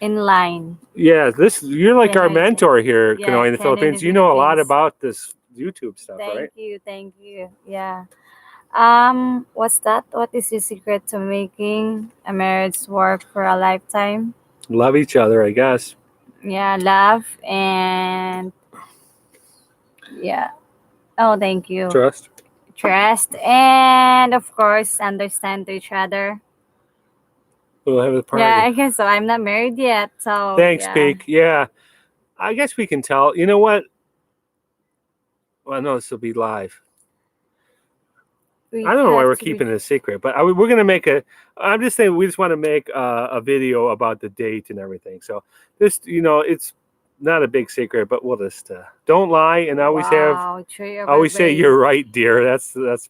in line. Yeah, you're like our Kenoy, mentor here, yeah, Kanoy, in the Ken in the Philippines. You know a lot Philippines. about this YouTube stuff, right? Thank you. Yeah. What's that? What is your secret to making a marriage work for a lifetime? Love each other, I guess. Yeah, love and yeah. Oh, thank you. Trust and of course understand each other. We'll have a party. Yeah, I guess so. I'm not married yet, so Thanks, yeah. Peak. Yeah, I guess we can tell. You know what? Well, no, this will be live. We I don't know why have we're to keeping it a secret, but we're going to make I'm just saying we just want to make a video about the date and everything. So this, it's not a big secret, but we'll just don't lie and always Wow, tree of always say birthday. you're right, dear. That's I right.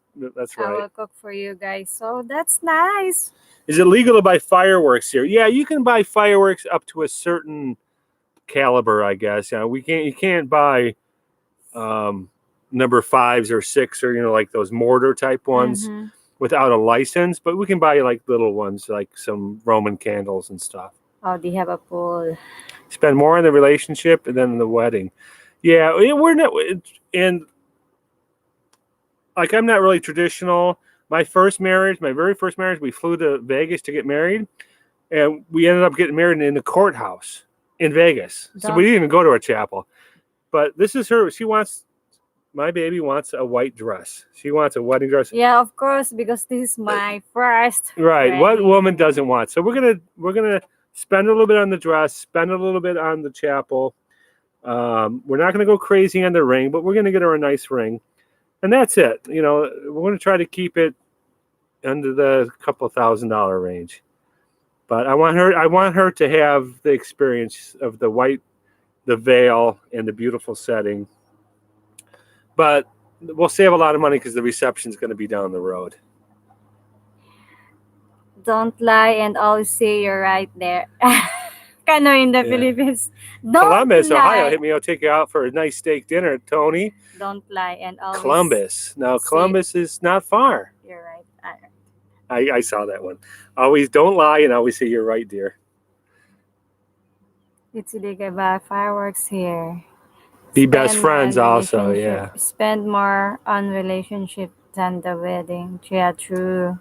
will cook for you guys. So that's nice. Is it legal to buy fireworks here? Yeah, you can buy fireworks up to a certain caliber, I guess. Yeah, you can't buy number 5s or 6 or like those mortar type ones Mhm. without a license, but we can buy like little ones like some Roman candles and stuff. Oh, they have a pool. Spend more on the relationship and then the wedding. Yeah, we're not, and like I'm not really traditional. My very first marriage, we flew to Vegas to get married, and we ended up getting married in the courthouse in Vegas. So we didn't even go to a chapel. But this is her. My baby wants a white dress. She wants a wedding dress. Yeah, of course, because this is my first. Right. What wedding. woman doesn't want? So we're gonna spend a little bit on the dress, spend a little bit on the chapel. We're not gonna go crazy on the ring, but we're gonna get her a nice ring, and that's it. We're gonna try to keep it under the couple $1,000 range. But I want her to have the experience of the veil, and the beautiful setting. But we'll save a lot of money because the reception is going to be down the road. Don't lie and always say you're right there. Kano in the Philippines. Don't Columbus, lie. Ohio. Hit me. I'll take you out for a nice steak dinner, Tony. Don't lie and always. Columbus. Now, Columbus is not far. You're right. I saw that one. Always don't lie and always say you're right, dear. It's illegal to buy fireworks here. Be best friends also, yeah. Spend more on relationship than the wedding. Yeah, true.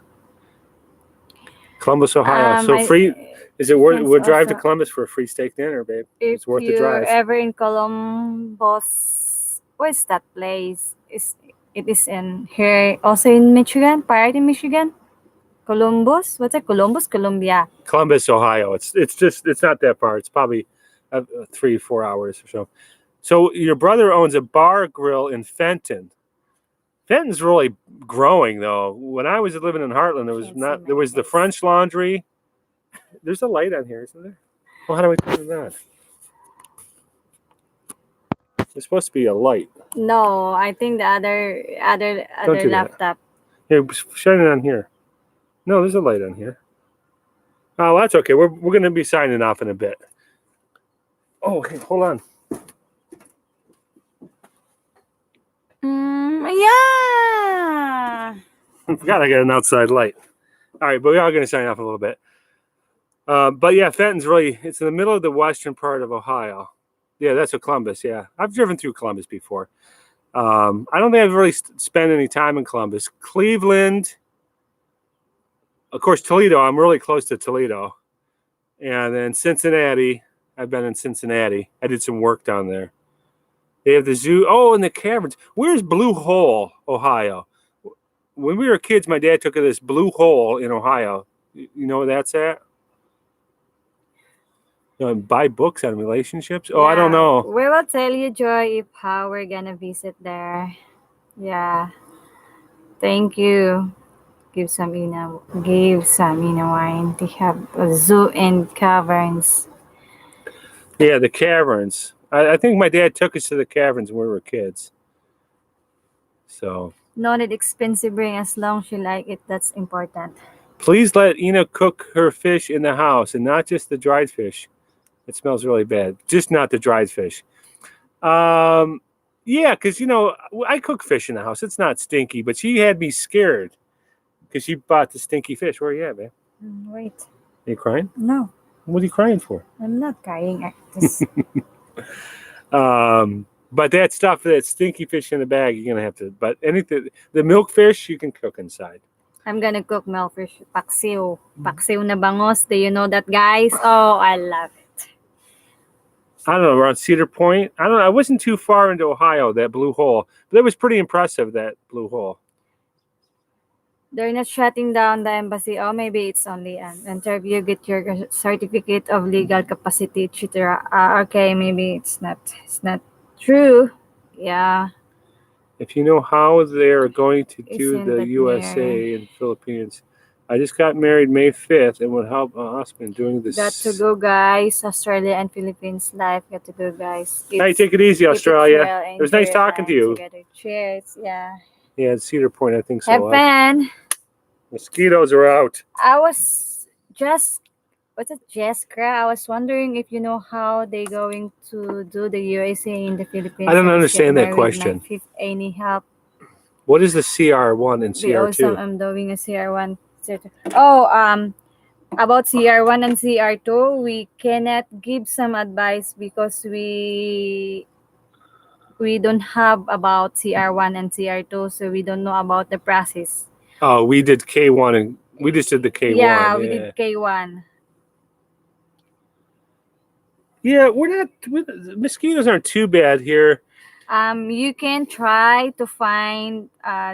Columbus, Ohio. So free. Is it worth? We'll drive to Columbus for a free steak dinner, babe. It's worth the drive. If you're ever in Columbus, where's that place? It is in here, also in Michigan, part in Michigan. Columbus. What's it? Columbus, Columbia. Columbus, Ohio. It's not that far. It's probably 3-4 hours or so. So your brother owns a bar grill in Fenton. Fenton's really growing, though. When I was living in Heartland, there was the French Laundry. There's a light on here, isn't there? Well, how do I turn it on? There's supposed to be a light. No, I think the other laptop. Here, shine it on here. No, there's a light on here. Oh, that's okay. We're going to be signing off in a bit. Oh, okay, hold on. Yeah. I forgot I got an outside light. All right, but we are going to sign off a little bit. But yeah, Fenton's it's in the middle of the western part of Ohio. Yeah, that's what Columbus. Yeah, I've driven through Columbus before. I don't think I've really spent any time in Columbus. Cleveland, of course, Toledo. I'm really close to Toledo. And then Cincinnati. I've been in Cincinnati. I did some work down there. They have the zoo. Oh, and the caverns. Where's Blue Hole, Ohio? When we were kids, my dad took us to this Blue Hole in Ohio. You know where that's at? Buy books on relationships? Oh, I don't know. We will tell you, Joy, if how we're gonna visit there. Yeah. Thank you. Give some wine. They have a zoo and caverns. Yeah, the caverns. I think my dad took us to the caverns when we were kids. So. Not it expensive ring as long as you like it. That's important. Please let Ina cook her fish in the house and not just the dried fish. It smells really bad. Just not the dried fish. Yeah, because, I cook fish in the house. It's not stinky, but she had me scared because she bought the stinky fish. Where are you at, man? Wait. Are you crying? No. What are you crying for? I'm not crying. I just... But that stuff, that stinky fish in the bag, you're going to have to. But anything, the milk fish, you can cook inside. I'm going to cook milk fish. Paksiw. Paksiw na bangos. Do you know that, guys? Oh, I love it. I don't know, around Cedar Point. I don't know. I wasn't too far into Ohio, that Blue Hole. But it was pretty impressive, that Blue Hole. They're not shutting down the embassy. Oh, maybe it's only an interview, get your certificate of legal capacity, etc. Okay, maybe it's not true. Yeah. If you know how they're going to do the USA and Philippines. I just got married May 5th and would help a husband doing this. Got to go, guys. Australia and Philippines life. Got to go, guys. Hey, take it easy, Australia. It was nice talking to you. Together. Cheers. Yeah. Yeah, it's Cedar Point, I think so. Have fun. Mosquitoes are out. I was just, what's it, Jessica? I was wondering if you know how they going to do the USA in the Philippines. I don't understand that question. Any help? What is the CR1 and CR2? Awesome. I'm doing a CR1. Oh, about CR1 and CR2, we cannot give some advice because we don't have about CR1 and CR2, so we don't know about the process. Oh, we did K1 and we just did the K1. Yeah, we did K1. Yeah, mosquitoes aren't too bad here. You can try to find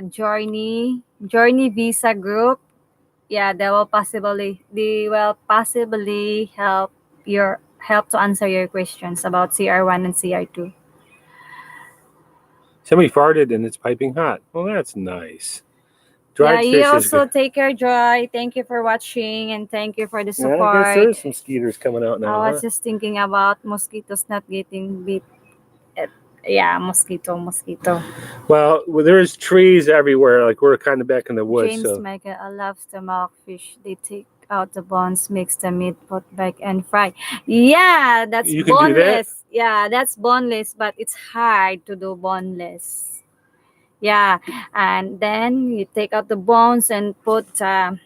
Journey Visa Group. Yeah, they will possibly help to answer your questions about CR1 and CR2. Somebody farted and it's piping hot. Well, that's nice. Dried you also take care, Joy. Thank you for watching and thank you for the support. Yeah, I guess there's some skeeters coming out now. I was just thinking about mosquitoes not getting bit. Yeah, mosquito. Well, there's trees everywhere. Like we're kind of back in the woods. James Michael, I love the milkfish. They take out the bones, mix the meat, put back and fry. Yeah, that's you can boneless. Do that? Yeah, that's boneless, but it's hard to do boneless. Yeah, and then you take out the bones and put paella.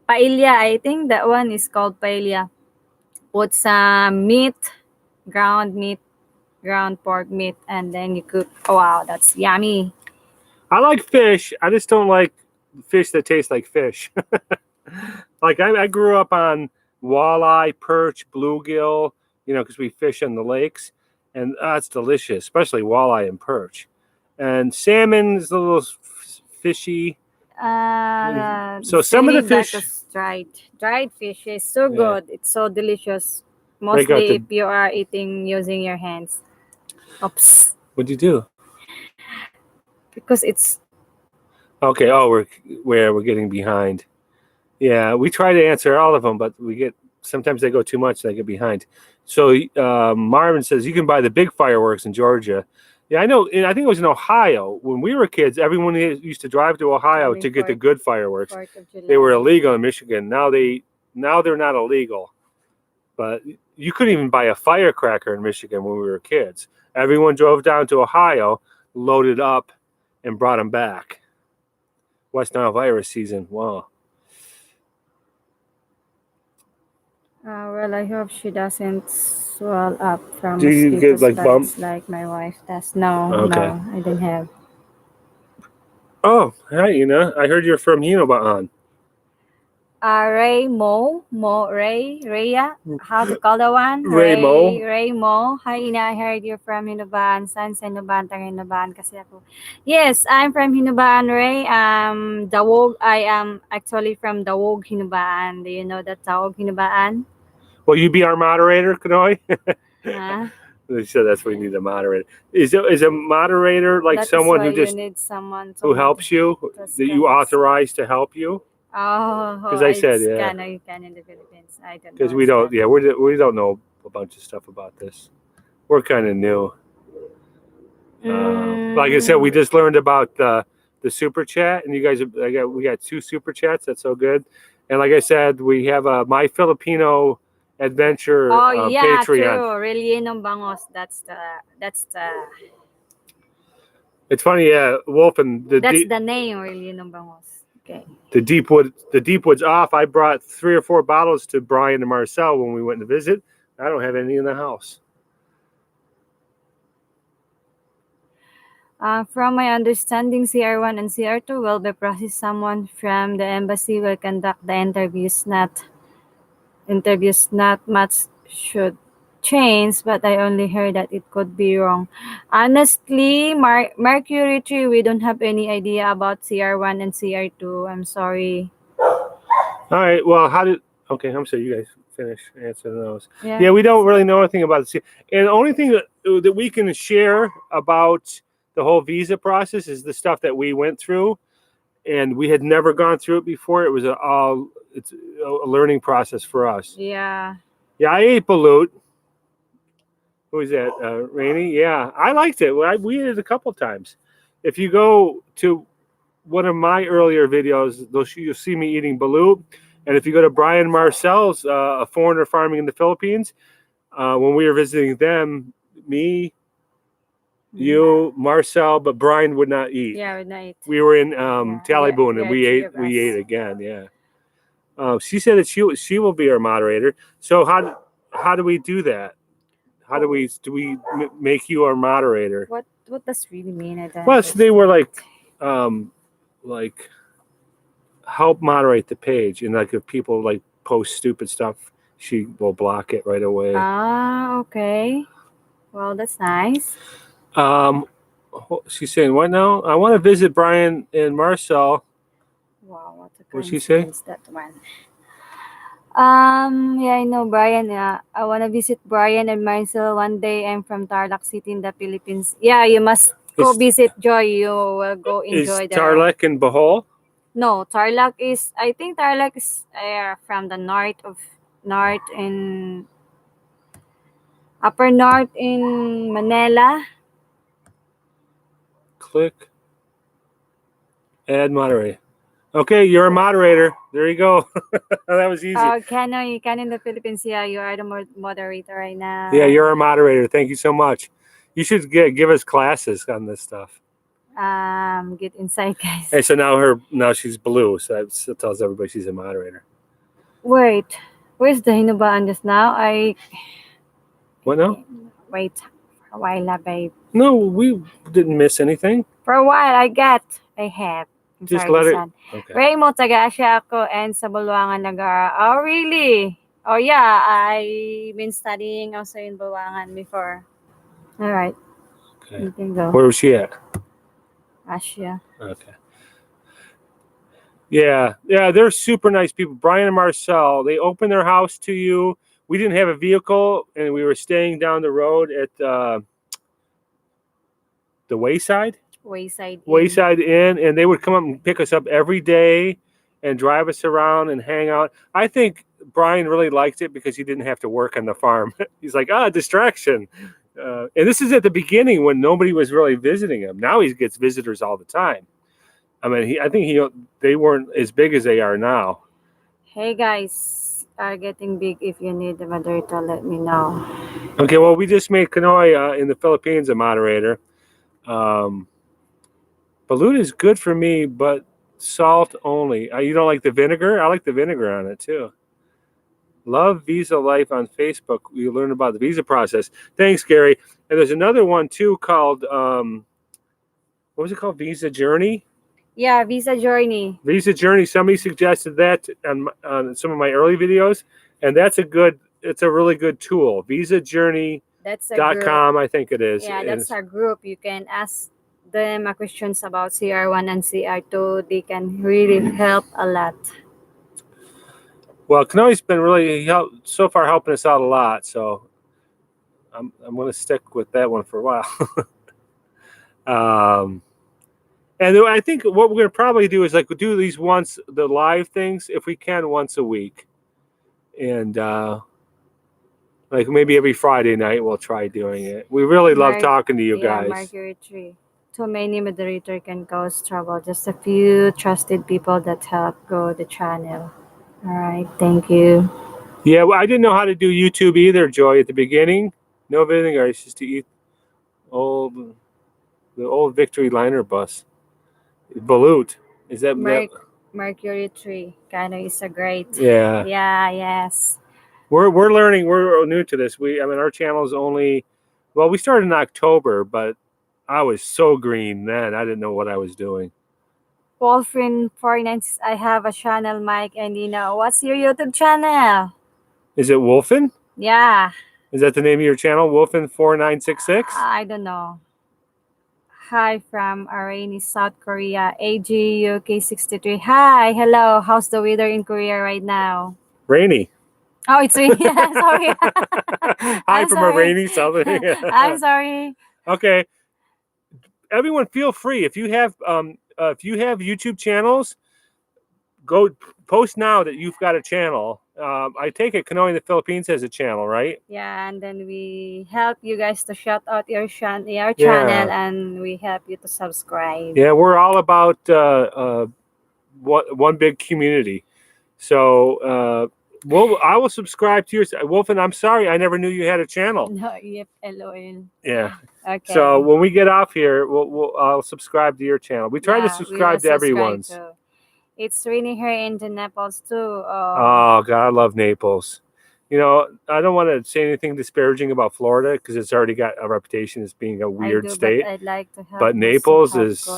I think that one is called paella. Put some meat, ground pork meat, and then you cook. Oh, wow, that's yummy. I like fish. I just don't like fish that taste like fish. Like I grew up on walleye, perch, bluegill, because we fish in the lakes, and it's delicious, especially walleye and perch. And salmon is a little fishy. So some of the fish, dried fish is so good. It's so delicious. Mostly if you are eating using your hands. Oops. What'd you do? Because it's okay. Oh, we're getting behind. Yeah, we try to answer all of them, but sometimes they go too much. They get behind. So Marvin says you can buy the big fireworks in Georgia. Yeah, I know. I think it was in Ohio. When we were kids, everyone used to drive to Ohio to get the good fireworks. They were illegal in Michigan. Now they're not illegal. But you couldn't even buy a firecracker in Michigan when we were kids. Everyone drove down to Ohio, loaded up, and brought them back. West Nile virus season. Wow. Well, I hope she doesn't swell up from Do you get mosquitoes like bump? bites like my wife does. No, Okay. no, I don't have. Oh, hi, Ina. I heard you're from Hinobaan. Ray Rhea, how to call the one? Raymo. Ray Mo. Hi Ina, I heard you're from Hinuban. Saan sa Hinuban? Taga Hinuban kasi ako. Yes, I'm from Hinuban, Ray. Dawog, I am actually from Dawog, Hinubaan. Do you know that Dawog, Hinubaan? Will you be our moderator, Kanoy? Huh? They said that's why we need a moderator. Is a moderator like That is someone why who you just need someone to who helps you just that you connect. authorize to help you? Oh, Because I said it's yeah. Kano, you can in the Philippines. I don't know. Because we don't we don't know a bunch of stuff about this. We're kind of new. Like I said, we just learned about the super chat, and you guys, we got 2 super chats. That's so good. And like I said, we have a My Filipino Adventure Oh yeah, Patreon. true. Really, ng bangos. That's the. It's funny, yeah. Wolf and That's the name, really, ng bangos. Okay. the Deepwood's off. I brought 3 or 4 bottles to Brian and Marcel when we went to visit. I don't have any in the house. From my understanding, CR1 and CR2 will be processed. Someone from the embassy will conduct the interviews. Not much should change, but I only heard that it could be wrong. Honestly, Mercury 3, we don't have any idea about CR1 and CR2. I'm sorry. All right. Well, okay, I'm sorry. You guys finish answering those. Yeah. Yeah, we don't really know anything about it. And the only thing that we can share about the whole visa process is the stuff that we went through, and we had never gone through it before. It was it's a learning process for us. Yeah. Yeah, I ate balut. Who was that? Rainy? Yeah, I liked it. We ate it a couple times. If you go to one of my earlier videos, you'll see me eating balut. And if you go to Brian Marcel's, a foreigner farming in the Philippines, when we were visiting them, me, you, Marcel, but Brian would not eat. Yeah, would not eat. We were in Tallyboon, and we ate again. Yeah. She said that she will be our moderator. So how do we do that? How do we make you our moderator? What does really mean? I don't Well, so they were like help moderate the page, and like if people like post stupid stuff, she will block it right away. Okay. Well, that's nice. She's saying, what now? I want to visit Brian and Marcel. Wow, what a What'd she say? that one. Yeah, I know Brian. I want to visit Brian and Marcel one day. I'm from Tarlac City in the Philippines. Yeah, you must go visit Joy. You will go enjoy Is Tarlac and Bohol? No, Tarlac is. I think Tarlac is from the upper north in Manila. Click. Add moderator. Okay, you're a moderator. There you go. That was easy. You can in the Philippines. Yeah, you are the moderator right now. Yeah, you're a moderator. Thank you so much. You should give us classes on this stuff. Get inside, guys. Hey, so now she's blue, so that tells everybody she's a moderator. Wait, where's the Hinubaan just now? What now? Wait, for a while, babe. No, we didn't miss anything. For a while, I have. I'm Just sorry, let it. son. Okay. Raymo, taga-Asya ako, and sa Bulwangan nag-aaral. Oh, really? Oh, yeah. I've been studying also in Bulwangan before. All right. Okay. You can go. Where was she at? Asya. Okay. Yeah, they're super nice people. Brian and Marcel, they opened their house to you. We didn't have a vehicle, and we were staying down the road at the Wayside Inn, and they would come up and pick us up every day and drive us around and hang out. I think Brian really liked it because he didn't have to work on the farm. He's like, distraction. And this is at the beginning when nobody was really visiting him. Now he gets visitors all the time. I mean, I think they weren't as big as they are now. Hey guys, are getting big. If you need a moderator, let me know. Okay, well, we just made Kanoy in the Philippines a moderator. Balut is good for me, but Salt only. You don't like the vinegar? I like the vinegar on it too. Love Visa Life on Facebook. We learn about the visa process. Thanks, Gary. And there's another one too called what was it called? Visa Journey. Yeah, Visa Journey. Visa Journey. Somebody suggested that on some of my early videos, and it's a really good tool. VisaJourney.com, That's a group. I think it is. Yeah, And that's a group. You can ask them questions about CR1 and CR2. They can really help a lot. well, Kanoe's been really so far helping us out a lot, so I'm going to stick with that one for a while. And I think what we're going to probably do is like do these the live things if we can once a week, and like maybe every Friday night we'll try doing it. We really love talking to you guys. Mercury Tree. Too many moderator can cause trouble. Just a few trusted people that help grow the channel. All right, thank you. Yeah, well, I didn't know how to do YouTube either, Joy, at the beginning. No vinegar, it's just to eat the old Victory Liner bus. Balut. Is that Mercury Tree? Kanoe is a great. Yeah. Yeah. Yes. We're learning. We're new to this. Our channel is only, well, we started in October, but I was so green then. I didn't know what I was doing. Wolfrin 496. I have a channel, Mike, and what's your YouTube channel? Is it Wolfin? Yeah. Is that the name of your channel, Wolfin 4966? I don't know. Hi from Arani, South Korea. AGUK63. Hi, hello. How's the weather in Korea right now? Rainy. Oh, it's rainy. Sorry. Hi from a rainy Southern. I'm sorry. Okay. Everyone, feel free. If you have YouTube channels, go post now that you've got a channel. I take it Kanoe in the Philippines has a channel, right? Yeah, and then we help you guys to shout out your channel, and we help you to subscribe. Yeah, we're all about one big community. So I will subscribe to yours. Wolfin, I'm sorry, I never knew you had a channel. No, yep, LOL. Yeah. Okay. So when we get off here, I'll subscribe to your channel. We try to subscribe to everyone's. It's raining here in Naples too. Oh God, I love Naples. I don't want to say anything disparaging about Florida because it's already got a reputation as being a weird state. But I'd like to help. But Naples is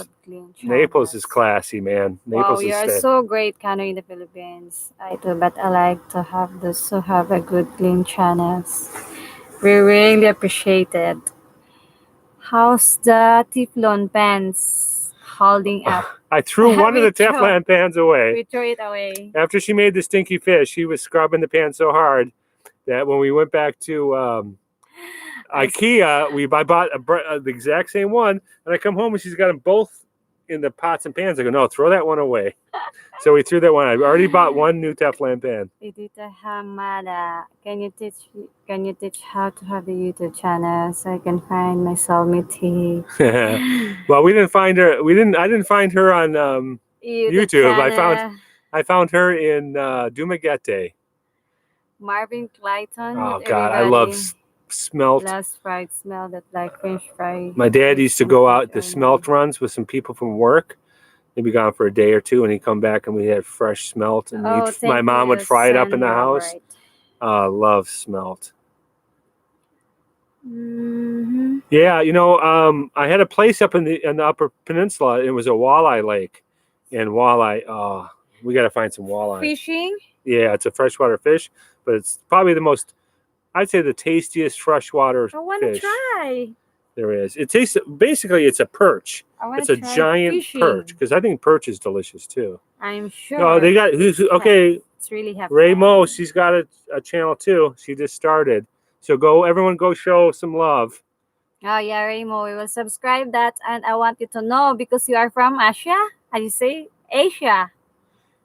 classy, man. Naples you are so great, Kanoe, in the Philippines. I do, but I like to have a good clean channels. We really appreciate it. How's the Teflon pans holding up? I threw one of the Teflon pans away. We threw it away. After she made the stinky fish, she was scrubbing the pan so hard that when we went back to IKEA, I bought the exact same one, and I come home and she's got them both in the pots and pans. I go, no, throw that one away. So we threw that one. I already bought one new Teflon pan. Edita Hamada, can you teach how to have a YouTube channel so I can find my soulmate? Well, we didn't find her. I didn't find her on YouTube. I found her in Dumaguete. Marvin Clayton. Oh God, I love smelt. Last fried smell that like French fry. My dad used to go out the smelt runs with some people from work. He'd be gone for a day or two, and he'd come back, and we had fresh smelt. And my mom would fry it up in the house. Love smelt. Mm-hmm. Yeah, I had a place up in the Upper Peninsula. It was a walleye lake, and walleye. Oh, we got to find some walleye. Fishing. Yeah, it's a freshwater fish, but it's probably I'd say the tastiest freshwater fish. I want to try. There is. It tastes basically it's a perch. It's a giant perch because I think perch is delicious too. I'm sure. Oh, they got okay. It's really happy. Ray Mo, she's got a channel too. She just started. So everyone go show some love. Oh yeah, Ray Mo, we will subscribe that, and I want you to know because you are from Asia. How you say Asia,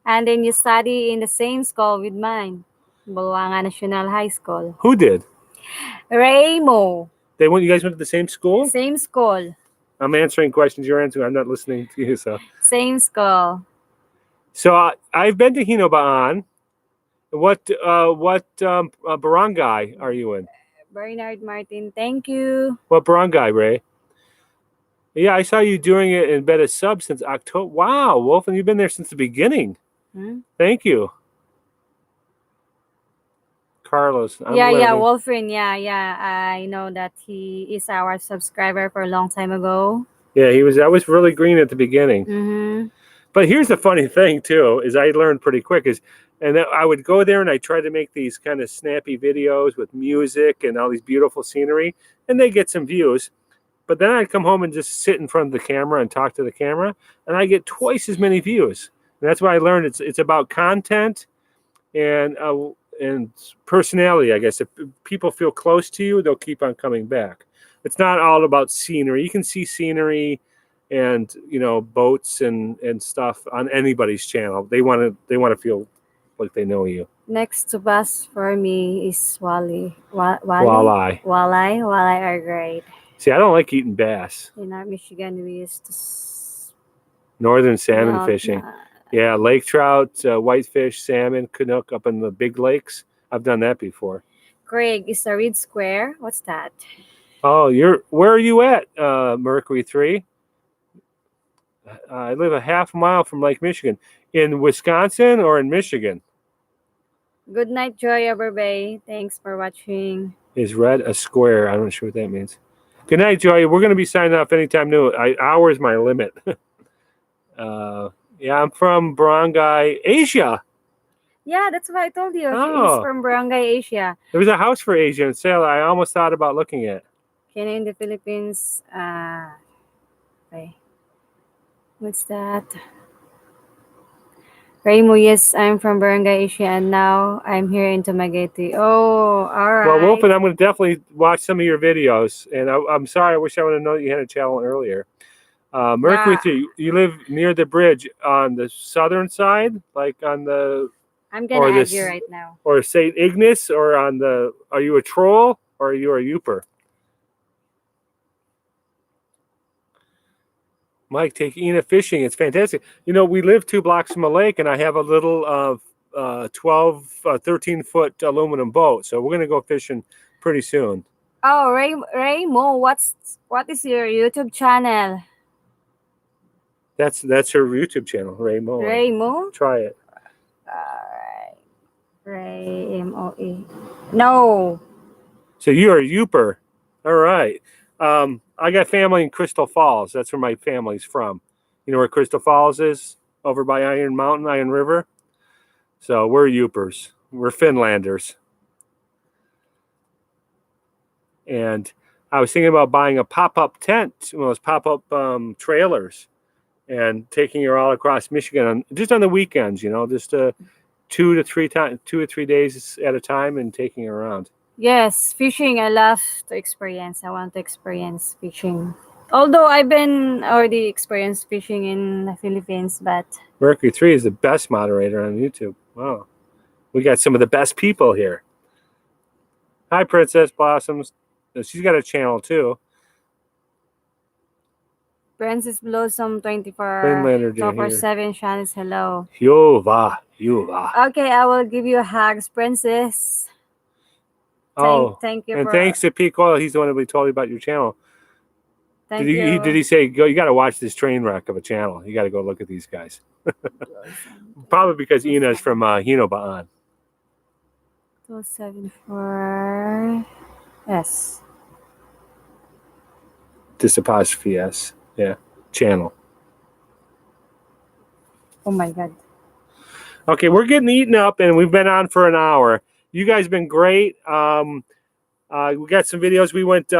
and then you study in the same school with mine, Bulwanga National High School. Who did? Ray Mo. You guys went to the same school? Same school. I'm answering questions you're answering. I'm not listening to you. So same school. So I've been to Hinobaan. What barangay are you in? Bernard Martin. Thank you. What barangay, Ray? Yeah, I saw you doing it in Beta Sub since October. Wow, Wolfen, you've been there since the beginning. Hmm? Thank you, Carlos. I'm Yeah, learning. Wolfrin. Yeah. I know that he is our subscriber for a long time ago. Yeah, he was. I was really green at the beginning. Mm-hmm. But here's the funny thing too, is I learned pretty quick and then I would go there and I tried to make these kind of snappy videos with music and all these beautiful scenery, and they get some views. But then I'd come home and just sit in front of the camera and talk to the camera, and I get twice as many views. And that's why I learned it's about content and personality. I guess if people feel close to you, they'll keep on coming back. It's not all about scenery. You can see scenery and boats and stuff on anybody's channel. They want to feel like they know you. Next to bus for me is Wally. Walleye. Walleye are great. See, I don't like eating bass. In our Michigan, we used to Northern salmon smelt fishing. Yeah, lake trout, whitefish, salmon, Chinook up in the big lakes. I've done that before. Craig is a Reed Square. What's that? Oh, where are you at, Mercury 3? I live a half mile from Lake Michigan. In Wisconsin or in Michigan? Good night, Joy Bay. Thanks for watching. Is red a square? I'm not sure what that means. Good night, Joy. We're going to be signing off anytime new. Hour is my limit. Yeah, I'm from Barangay Asia. Yeah, that's what I told you. Oh. She's from Barangay Asia. There was a house for Asia in sale. I almost thought about looking at. Canada in the Philippines. Okay. What's that? Raymo, yes, I'm from Barangay Asia and now I'm here in Tumaguete. Oh, all right. Well, Wolfen, I'm going to definitely watch some of your videos. And I'm sorry, I wish I would have known that you had a channel earlier. Mercury 3, you live near the bridge on the southern side, like on the... I'm going to add you right now. Or St. Ignace, or on the... Are you a troll or are you a Youper? Mike, take Ina fishing. It's fantastic. We live 2 blocks from a lake, and I have a little 13-foot aluminum boat. So we're going to go fishing pretty soon. Oh, Raymo, what is your YouTube channel? That's her YouTube channel, Raymo. Raymo? Try it. All right. Raymo. No. So you're a Youper. All right. I got family in Crystal Falls. That's where my family's from. You know where Crystal Falls is? Over by Iron Mountain, Iron River. So we're Youpers. We're Finlanders. And I was thinking about buying a pop-up tent, one of those pop-up trailers, and taking her all across Michigan just on the weekends. Just 2 or 3 days at a time, and taking her around. Yes, fishing. I love to experience. I want to experience fishing. Although I've been already experienced fishing in the Philippines, but... Mercury 3 is the best moderator on YouTube. Wow. We got some of the best people here. Hi, Princess Blossoms. She's got a channel, too. Princess Blossom 24. Finlander Topper here. 7 channels. Hello. Yuva. Okay, I will give you hugs, Princess. Thank you. And thanks to Peak Oil. He's the one that told you about your channel. Thank you. Did he say, go? You got to watch this train wreck of a channel. You got to go look at these guys. Probably because Ina's from Hinobaan. 274. S. This apostrophe S. Yeah. Channel. Oh my God. Okay, we're getting eaten up, and we've been on for an hour. You guys have been great. We got some videos. We went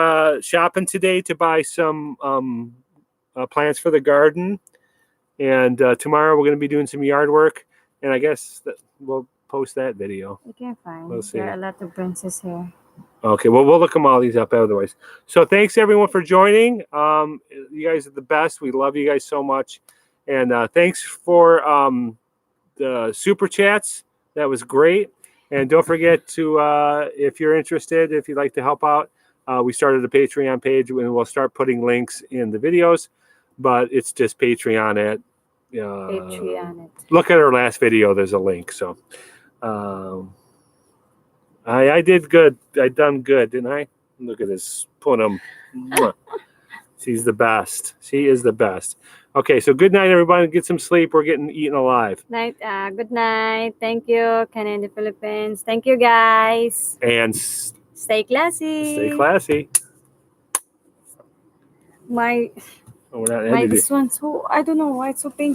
shopping today to buy some plants for the garden. And tomorrow we're going to be doing some yard work. And I guess we'll post that video. Okay, fine. We'll see. There are a lot of princess here. Okay, well, we'll look them all these up otherwise. So thanks, everyone, for joining. You guys are the best. We love you guys so much. And thanks for the super chats. That was great. And don't forget to, if you're interested, if you'd like to help out, we started a Patreon page, and we'll start putting links in the videos. But it's just Patreon at. Patreon it. Look at our last video. There's a link. So I did good. I done good, didn't I? Look at this. Put them. She's the best. She is the best. Okay, so good night, everybody. Get some sleep. We're getting eaten alive. Good night. Thank you, Ken in the Philippines. Thank you, guys. And Stay classy. stay classy. My Oh, we're not my ending it. this one so I don't know why it's so painful.